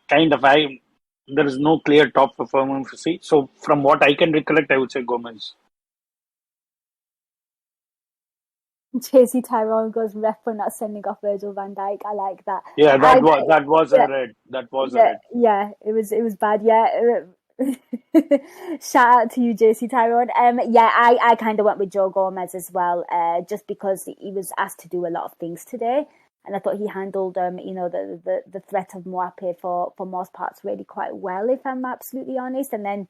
there is no clear top performer to see. So from what I can recollect, I would say Gomez. JC Tyrone goes ref for not sending off Virgil van Dijk. I like that. Yeah, that was a red. That was a red. Yeah, it was bad. Yeah. Shout out to you, JC Tyrone. I kind of went with Joe Gomez as well, just because he was asked to do a lot of things today, and I thought he handled the threat of Mbappe for most parts really quite well, if I'm absolutely honest. And then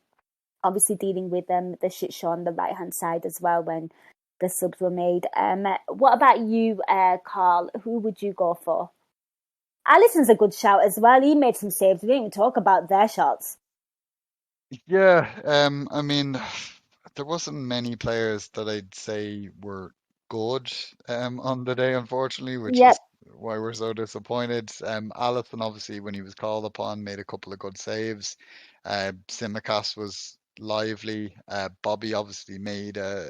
obviously dealing with the shit show on the right hand side as well when the subs were made. What about you, Karl? Who would you go for? Alisson's a good shout as well. He made some saves. We didn't even talk about their shots. Yeah, I mean, there wasn't many players that I'd say were good on the day, unfortunately, which is why we're so disappointed. Alisson, obviously, when he was called upon, made a couple of good saves. Tsimikas was lively. Bobby obviously made a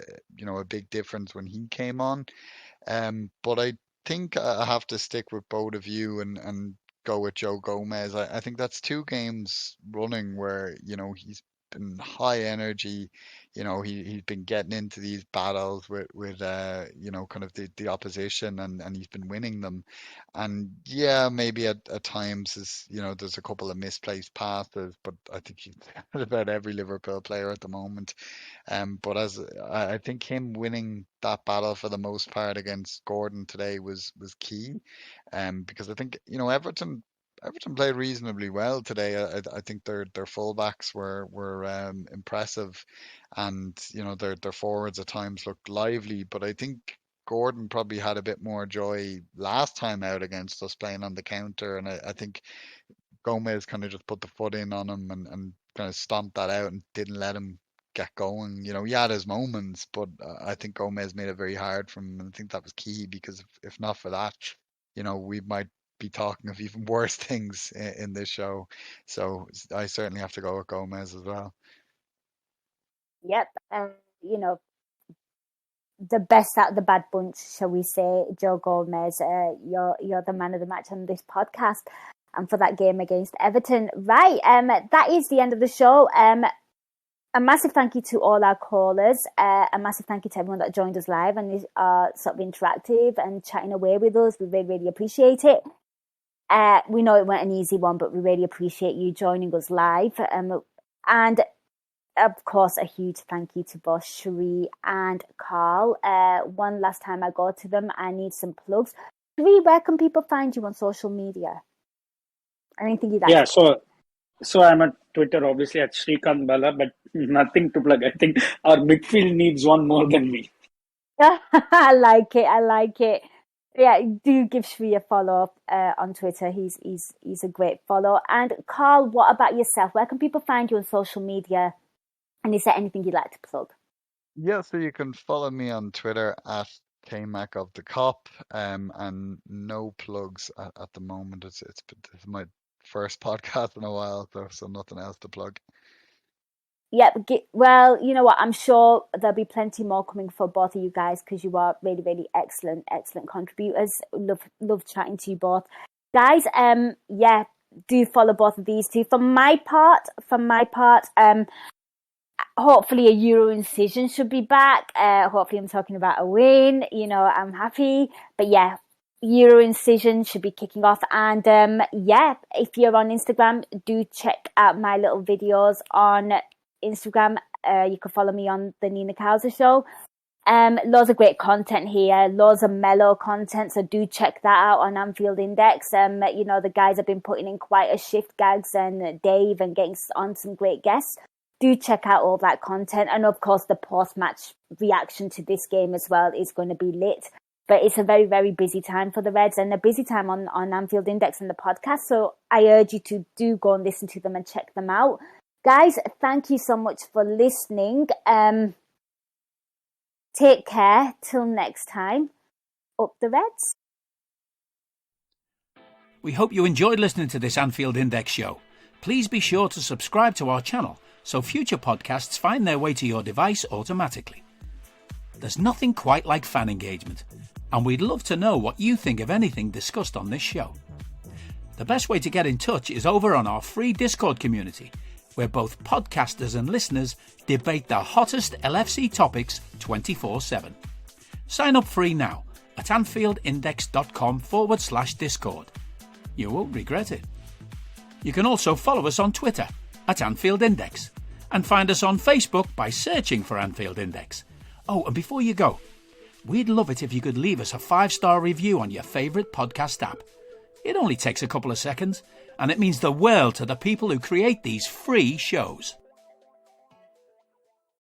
big difference when he came on. But I think I have to stick with both of you and go with Joe Gomez. I think that's 2 games running where, he's been high energy. He's been getting into these battles with kind of the opposition and he's been winning them. And yeah, maybe at times there's a couple of misplaced passes, but I think he's about every Liverpool player at the moment. But I think him winning that battle for the most part against Gordon today was key. Because I think Everton played reasonably well today. I think their fullbacks were impressive, and their forwards at times looked lively. But I think Gordon probably had a bit more joy last time out against us playing on the counter, and I think Gomez kind of just put the foot in on him and kind of stomped that out and didn't let him get going. He had his moments, but I think Gomez made it very hard for him, and I think that was key because if not for that, we might be talking of even worse things in this show. So I certainly have to go with Gomez as well. Yep, the best out of the bad bunch, shall we say, Joe Gomez. You're the man of the match on this podcast, and for that game against Everton. Right, that is the end of the show. A massive thank you to all our callers. A massive thank you to everyone that joined us live and is sort of interactive and chatting away with us. We really, really appreciate it. We know it weren't an easy one, but we really appreciate you joining us live. And of course, a huge thank you to both Sri and Karl. One last time I go to them, I need some plugs. Sri, where can people find you on social media? Anything you'd like? Yeah, so I'm at Twitter, obviously at Srikanth Bala, but nothing to plug. I think our midfield needs one more than me. I like it. Yeah, do give Sri a follow on Twitter. He's a great follow. And Karl, what about yourself? Where can people find you on social media? And is there anything you'd like to plug? Yeah, so you can follow me on Twitter at KMac of the Cop, and no plugs at the moment. It's my first podcast in a while, so nothing else to plug. Yep. Well, you know what? I'm sure there'll be plenty more coming for both of you guys because you are really, really excellent contributors. Love chatting to you both, guys. Do follow both of these two. For my part, hopefully a Euro incision should be back. Hopefully I'm talking about a win. You know, I'm happy. But yeah, Euro incision should be kicking off. And yeah, if you're on Instagram, do check out my little videos on Instagram. You can follow me on the Nina Kauser Show. Loads of great content here, loads of mellow content, so do check that out on Anfield Index. You know, the guys have been putting in quite a shift, Gags and Dave, and getting on some great guests. Do check out all that content, and of course the post-match reaction to this game as well is going to be lit. But it's a very, very busy time for the Reds, and a busy time on Anfield Index and the podcast, so I urge you to do go and listen to them and check them out. Guys, thank you so much for listening. Take care. Till next time. Up the Reds. We hope you enjoyed listening to this Anfield Index show. Please be sure to subscribe to our channel so future podcasts find their way to your device automatically. There's nothing quite like fan engagement, and we'd love to know what you think of anything discussed on this show. The best way to get in touch is over on our free Discord community, where both podcasters and listeners debate the hottest LFC topics 24/7. Sign up free now at AnfieldIndex.com/Discord. You won't regret it. You can also follow us on Twitter at Anfield Index and find us on Facebook by searching for Anfield Index. Oh, and before you go, we'd love it if you could leave us a 5-star review on your favourite podcast app. It only takes a couple of seconds, and it means the world to the people who create these free shows.